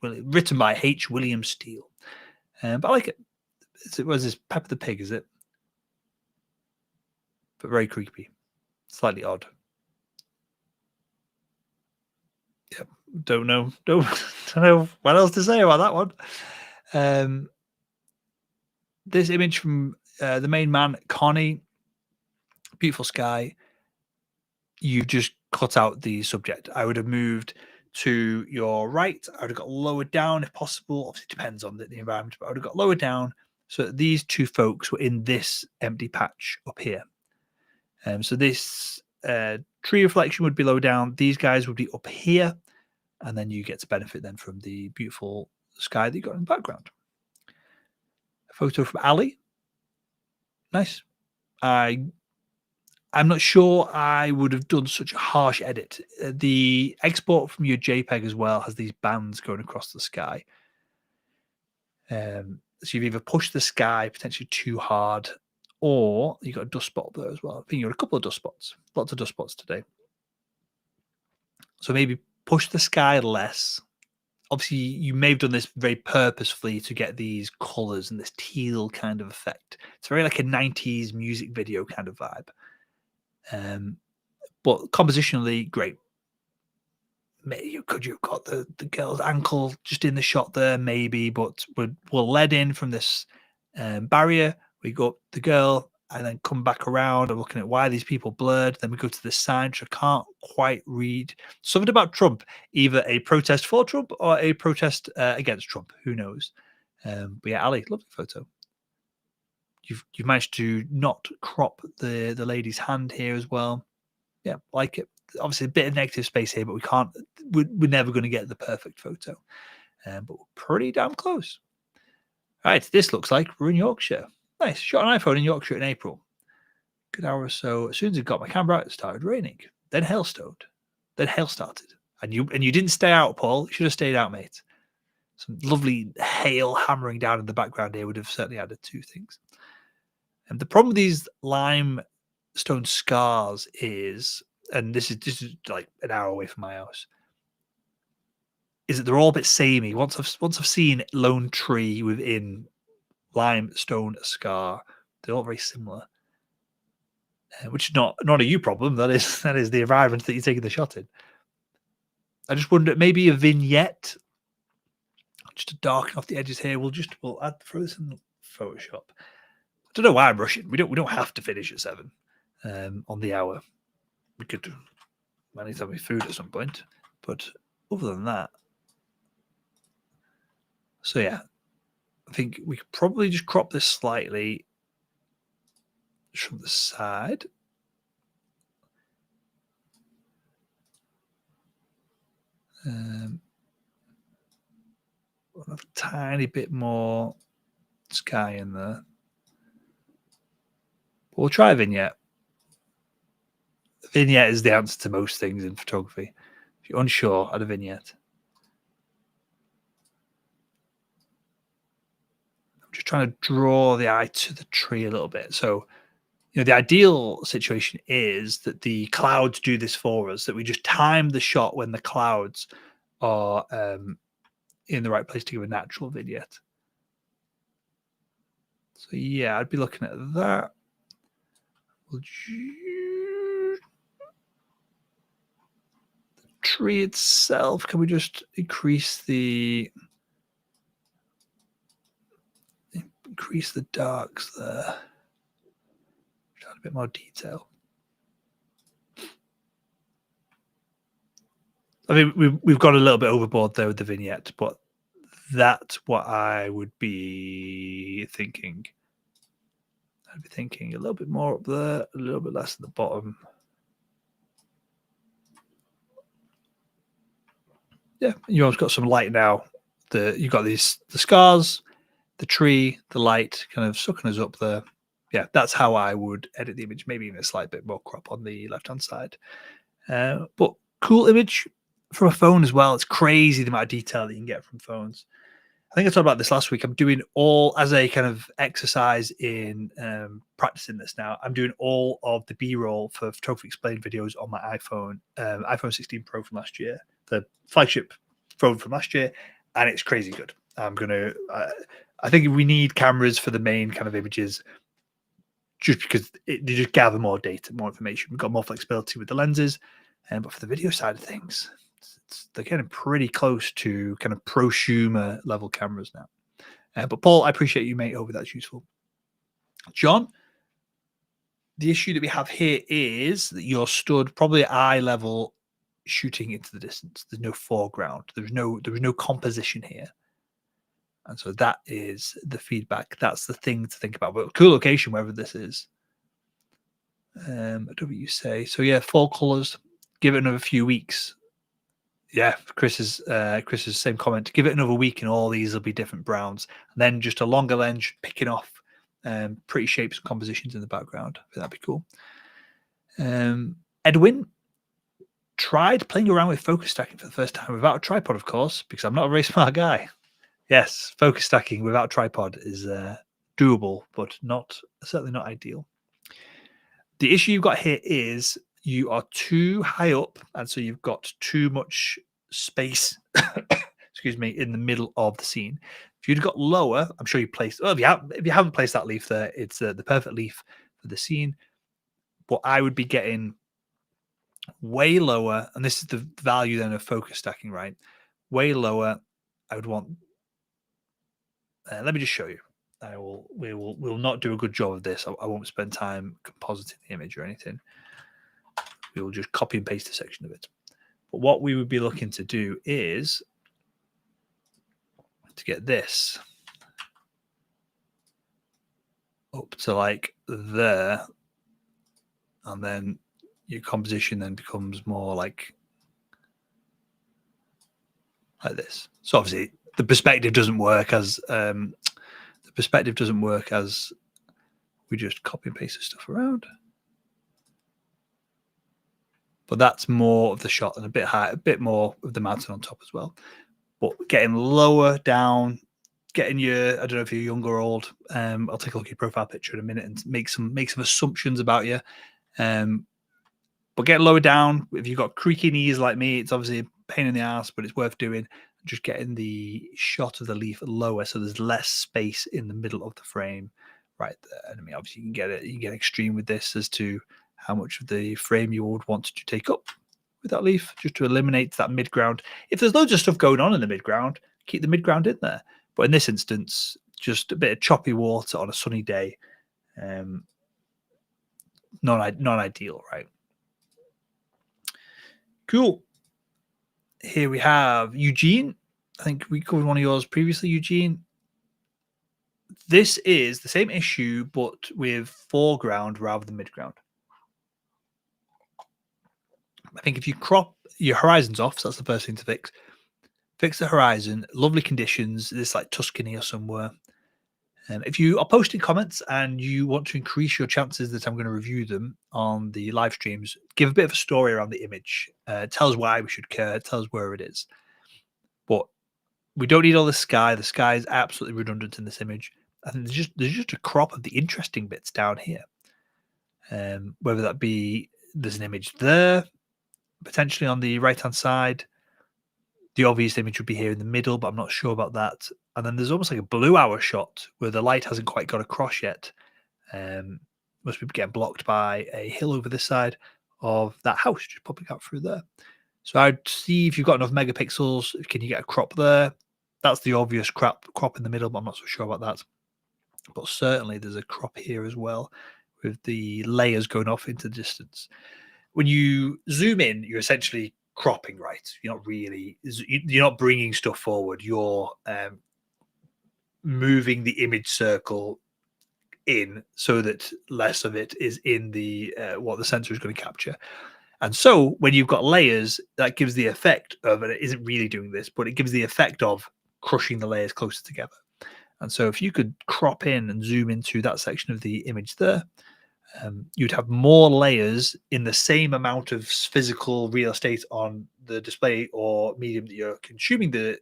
Written by H. William Steele. But I like it. Was this Peppa the Pig, is it? But very creepy. Slightly odd. Yep. Don't know. Don't know what else to say about that one. This image from the main man, Connie. Beautiful sky. You just cut out the subject. I would have moved to your right. I would have got lowered down if possible. Obviously, it depends on the environment, but I would have got lowered down so that these two folks were in this empty patch up here. So this tree reflection would be lower down. These guys would be up here. And then you get to benefit then from the beautiful sky that you got in the background. A photo from Ali. Nice. I'm not sure I would have done such a harsh edit. The export from your JPEG as well has these bands going across the sky. So you've either pushed the sky potentially too hard, or you got a dust spot there as well. I think you got a couple of dust spots. Lots of dust spots today. So maybe push the sky less. Obviously, you may have done this very purposefully to get these colors and this teal kind of effect. It's very like a 90s music video kind of vibe. But compositionally, great. Could you have got the girl's ankle just in the shot there? Maybe, but we're led in from this barrier. We got the girl and then come back around and looking at why these people blurred. Then we go to the sign, which I can't quite read. Something about Trump, either a protest for Trump or a protest against Trump. Who knows? But yeah, Ali, lovely photo. You've managed to not crop the lady's hand here as well. Yeah, like it. Obviously, a bit of negative space here, but we can't. We're never going to get the perfect photo. But we're pretty damn close. All right, this looks like we're in Yorkshire. Nice. Shot an iPhone in Yorkshire in April. Good hour or so. As soon as I got my camera out, it started raining. Then hail started. And you didn't stay out, Paul. You should have stayed out, mate. Some lovely hail hammering down in the background here would have certainly added two things. And the problem with these limestone scars is, and this is like an hour away from my house, is that they're all a bit samey. Once I've seen Lone Tree within limestone scar, they're all very similar. Which is not a you problem. That is the environment that you're taking the shot in. I just wonder, maybe a vignette just to darken off the edges here. We'll throw this in Photoshop. I don't know why I'm rushing. We don't have to finish at 7 on the hour. We could manage to have food at some point, but other than that, so yeah, I think we could probably just crop this slightly from the side. We'll have a tiny bit more sky in there. But we'll try a vignette. A vignette is the answer to most things in photography. If you're unsure, add a vignette. I'm just trying to draw the eye to the tree a little bit. So, the ideal situation is that the clouds do this for us, that we just time the shot when the clouds are in the right place to give a natural vignette. So yeah, I'd be looking at that. The tree itself, can we just increase the darks there? Add a bit more detail. I mean, we've got a little bit overboard there with the vignette, but that's what I would be thinking. I'd be thinking a little bit more up there, a little bit less at the bottom. Yeah, you always got some light now. You've got the scars, the tree, the light kind of sucking us up there. Yeah, that's how I would edit the image. Maybe even a slight bit more crop on the left-hand side. But cool image from a phone as well. It's crazy the amount of detail that you can get from phones. I think I talked about this last week. I'm doing all as a kind of exercise in practicing this now. I'm doing all of the B-roll for Photography Explained videos on my iPhone 16 Pro from last year, the flagship phone from last year, and it's crazy good. I think we need cameras for the main kind of images, just because they just gather more data, more information. We've got more flexibility with the lenses, but for the video side of things, they're getting pretty close to kind of prosumer level cameras now. But Paul, I appreciate you, mate. Hope that's useful. John, the issue that we have here is that you're stood probably at eye level, shooting into the distance. There's no foreground. There was no composition here. And so that is the feedback. That's the thing to think about. But cool location, wherever this is. What do you say? So yeah, fall colors. Give it another few weeks. Yeah, Chris's same comment. Give it another week, and all these will be different browns. And then just a longer lens picking off pretty shapes and compositions in the background. That'd be cool. Edwin tried playing around with focus stacking for the first time without a tripod, of course, because I'm not a very smart guy. Yes, focus stacking without tripod is doable, but certainly not ideal. The issue you've got here is you are too high up, and so you've got too much space, excuse me, in the middle of the scene. If you'd got lower, I'm sure you placed. Well, if you haven't placed that leaf there, it's the perfect leaf for the scene. But I would be getting way lower, and this is the value then of focus stacking, right? Way lower. I would want. Let me just show you. We will not do a good job of this. I won't spend time compositing the image or anything. We will just copy and paste a section of it. But what we would be looking to do is to get this up to like there, and then your composition then becomes more like this. So obviously the perspective doesn't work as we just copy and paste the stuff around. But that's more of the shot and a bit higher, a bit more of the mountain on top as well. But getting lower down, getting your, I don't know if you're young or old. I'll take a look at your profile picture in a minute and make some assumptions about you. But getting lower down, if you've got creaky knees like me, it's obviously a pain in the ass, but it's worth doing. Just getting the shot of the leaf lower, so there's less space in the middle of the frame, right there. And I mean, obviously, you can get extreme with this as to how much of the frame you would want to take up with that leaf, just to eliminate that midground. If there's loads of stuff going on in the midground, keep the midground in there. But in this instance, just a bit of choppy water on a sunny day, not ideal, right? Cool. Here we have Eugene. I think we covered one of yours previously, Eugene. This is the same issue, but with foreground rather than midground. I think if you crop your horizons off, so that's the first thing to fix. Fix the horizon, lovely conditions, this like Tuscany or somewhere. If you are posting comments and you want to increase your chances that I'm going to review them on the live streams, give a bit of a story around the image. Tell us why we should care. Tell us where it is. But we don't need all the sky. The sky is absolutely redundant in this image. I think there's just a crop of the interesting bits down here. Whether that be there's an image there, potentially on the right-hand side. The obvious image would be here in the middle, but I'm not sure about that. And then there's almost like a blue hour shot where the light hasn't quite got across yet, must be getting blocked by a hill over this side of that house, just popping out through there. So I'd see if you've got enough megapixels. Can you get a crop there? That's the obvious crop in the middle, but I'm not so sure about that. But certainly there's a crop here as well, with the layers going off into the distance. When you zoom in, you're essentially cropping, right? You're not bringing stuff forward. You're moving the image circle in so that less of it is in the what the sensor is going to capture. And so when you've got layers, that gives the effect of, and it isn't really doing this, but it gives the effect of crushing the layers closer together. And so if you could crop in and zoom into that section of the image there, you'd have more layers in the same amount of physical real estate on the display or medium that you're consuming the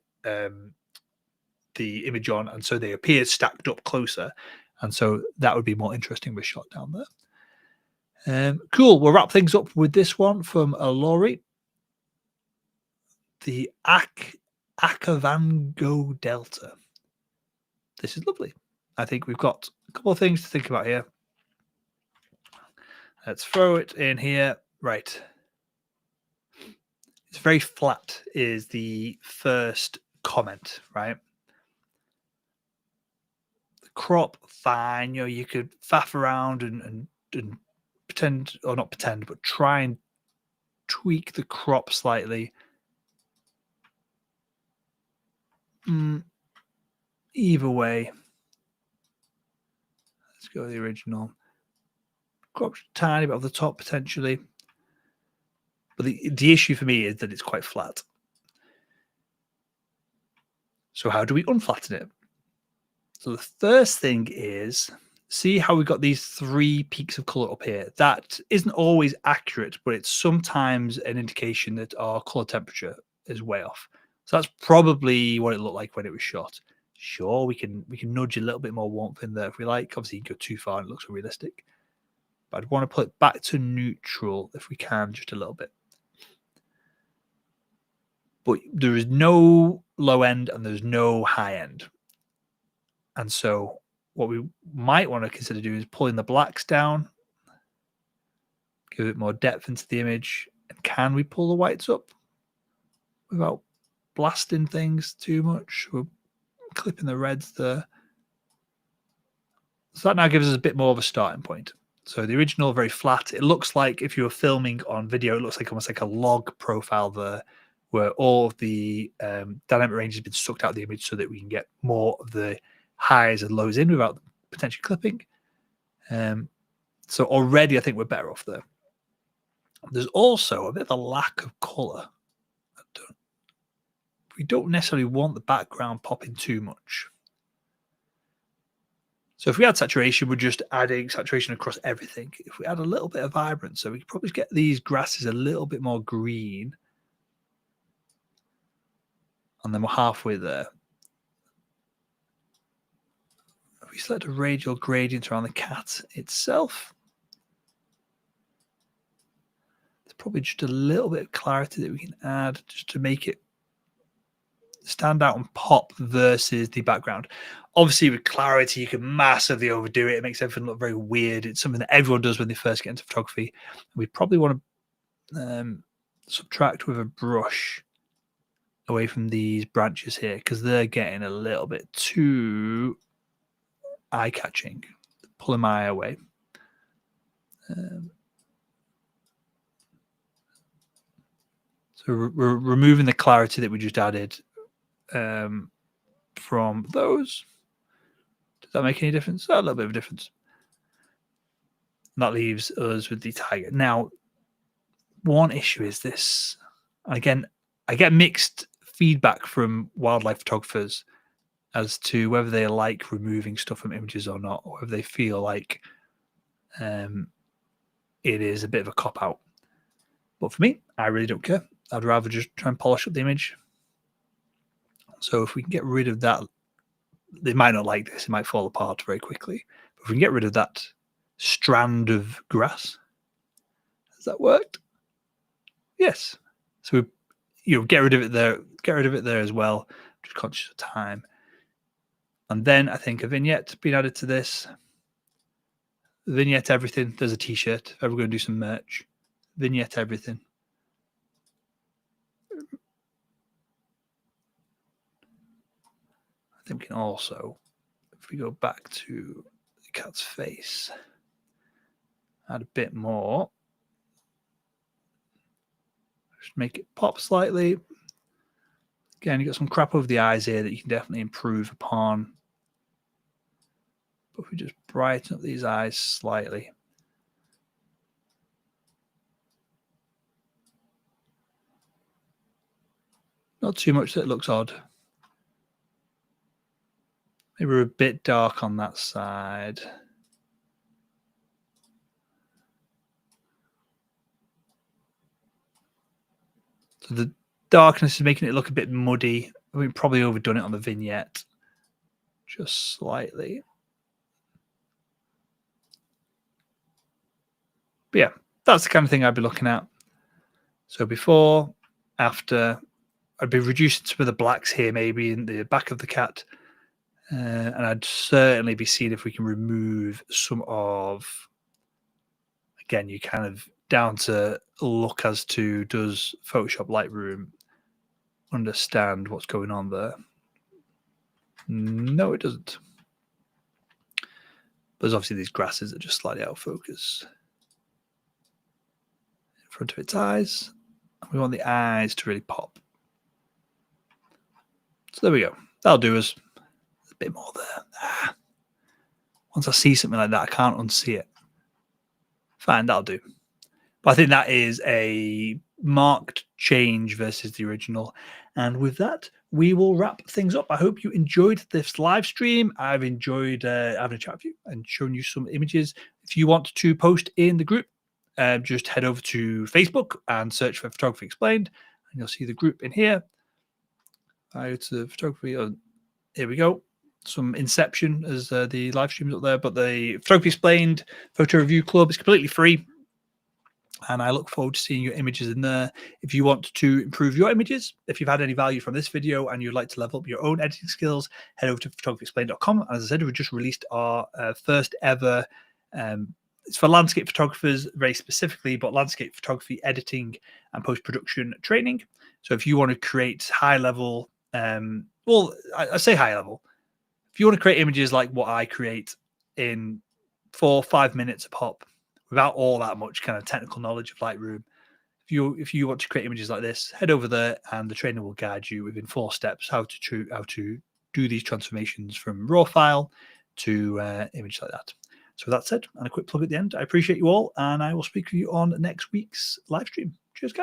image on, and so they appear stacked up closer. And so that would be more interesting with shot down there. Cool. We'll wrap things up with this one from Laurie. The Akavango Delta. This is lovely. I think we've got a couple of things to think about here. Let's throw it in here. Right. It's very flat is the first comment, right? The crop, fine. You could faff around and pretend, or not pretend, but try and tweak the crop slightly. Either way, let's go with the original. Crop's tiny bit off the top potentially, but the issue for me is that it's quite flat. So how do we unflatten it? So the first thing is, see how we've got these 3 peaks of color up here. That isn't always accurate, but it's sometimes an indication that our color temperature is way off. So that's probably what it looked like when it was shot. Sure, we can nudge a little bit more warmth in there if we like. Obviously, you can go too far and it looks unrealistic. But I'd want to put it back to neutral if we can, just a little bit. But there is no low end and there's no high end. And so what we might want to consider doing is pulling the blacks down, give it more depth into the image. And can we pull the whites up without blasting things too much? We're clipping the reds there. So that now gives us a bit more of a starting point. So the original, very flat. It looks like if you were filming on video, it looks like almost like a log profile there, where all of the dynamic range has been sucked out of the image so that we can get more of the highs and lows in without potentially clipping. So already I think we're better off there. There's also a bit of a lack of color. We don't necessarily want the background popping too much. So if we add saturation, we're just adding saturation across everything. If we add a little bit of vibrance, so we can probably get these grasses a little bit more green. And then we're halfway there. If we select a radial gradient around the cat itself, there's probably just a little bit of clarity that we can add just to make it stand out and pop versus the background. Obviously, with clarity, you can massively overdo it. It makes everything look very weird. It's something that everyone does when they first get into photography. We probably want to subtract with a brush away from these branches here because they're getting a little bit too eye-catching, pulling my eye away. So we're removing the clarity that we just added from those. Does that make any difference? A little bit of a difference. And that leaves us with the tiger. Now, one issue is this. Again, I get mixed feedback from wildlife photographers as to whether they like removing stuff from images or not, or whether they feel like it is a bit of a cop-out. But for me, I really don't care. I'd rather just try and polish up the image. So if we can get rid of that, they might not like this. It might fall apart very quickly. But if we can get rid of that strand of grass, has that worked? Yes. So get rid of it there. Get rid of it there as well. Just conscious of time. And then I think a vignette being added to this. Vignette everything. There's a t-shirt. If ever going to do some merch. Vignette everything. I think we can also, if we go back to the cat's face, add a bit more. Just make it pop slightly. Again, you got some crap over the eyes here that you can definitely improve upon. But if we just brighten up these eyes slightly. Not too much that it looks odd. Maybe we're a bit dark on that side. So the darkness is making it look a bit muddy. We've probably overdone it on the vignette. Just slightly. But yeah, that's the kind of thing I'd be looking at. So before, after, I'd be reducing some of the blacks here, maybe in the back of the cat. And I'd certainly be seeing if we can remove some of, again, you kind of down to look as to, does Photoshop Lightroom understand what's going on there? No, it doesn't. But there's obviously these grasses that just slightly out of focus. In front of its eyes. We want the eyes to really pop. So there we go. That'll do us. There's a bit more there. Once I see something like that, I can't unsee it. Fine, that'll do. But I think that is a marked change versus the original. And with that, we will wrap things up. I hope you enjoyed this live stream. I've enjoyed having a chat with you and showing you some images. If you want to post in the group, just head over to Facebook and search for Photography Explained, and you'll see the group in here. I go to photography. Here we go. Some Inception as the live streams up there, but the Photography Explained Photo Review Club is completely free. And I look forward to seeing your images in there. If you want to improve your images, if you've had any value from this video and you'd like to level up your own editing skills, head over to photographyexplained.com. As I said, we just released our first ever, it's for landscape photographers very specifically, but landscape photography editing and post-production training. So if you want to create high level, well, I say high level. If you want to create images like what I create in 4 or 5 minutes a pop, without all that much kind of technical knowledge of Lightroom, if you want to create images like this, head over there and the trainer will guide you within 4 steps how to do these transformations from raw file to image like that. So with that said, and a quick plug at the end, I appreciate you all, and I will speak to you on next week's live stream. Cheers, guys.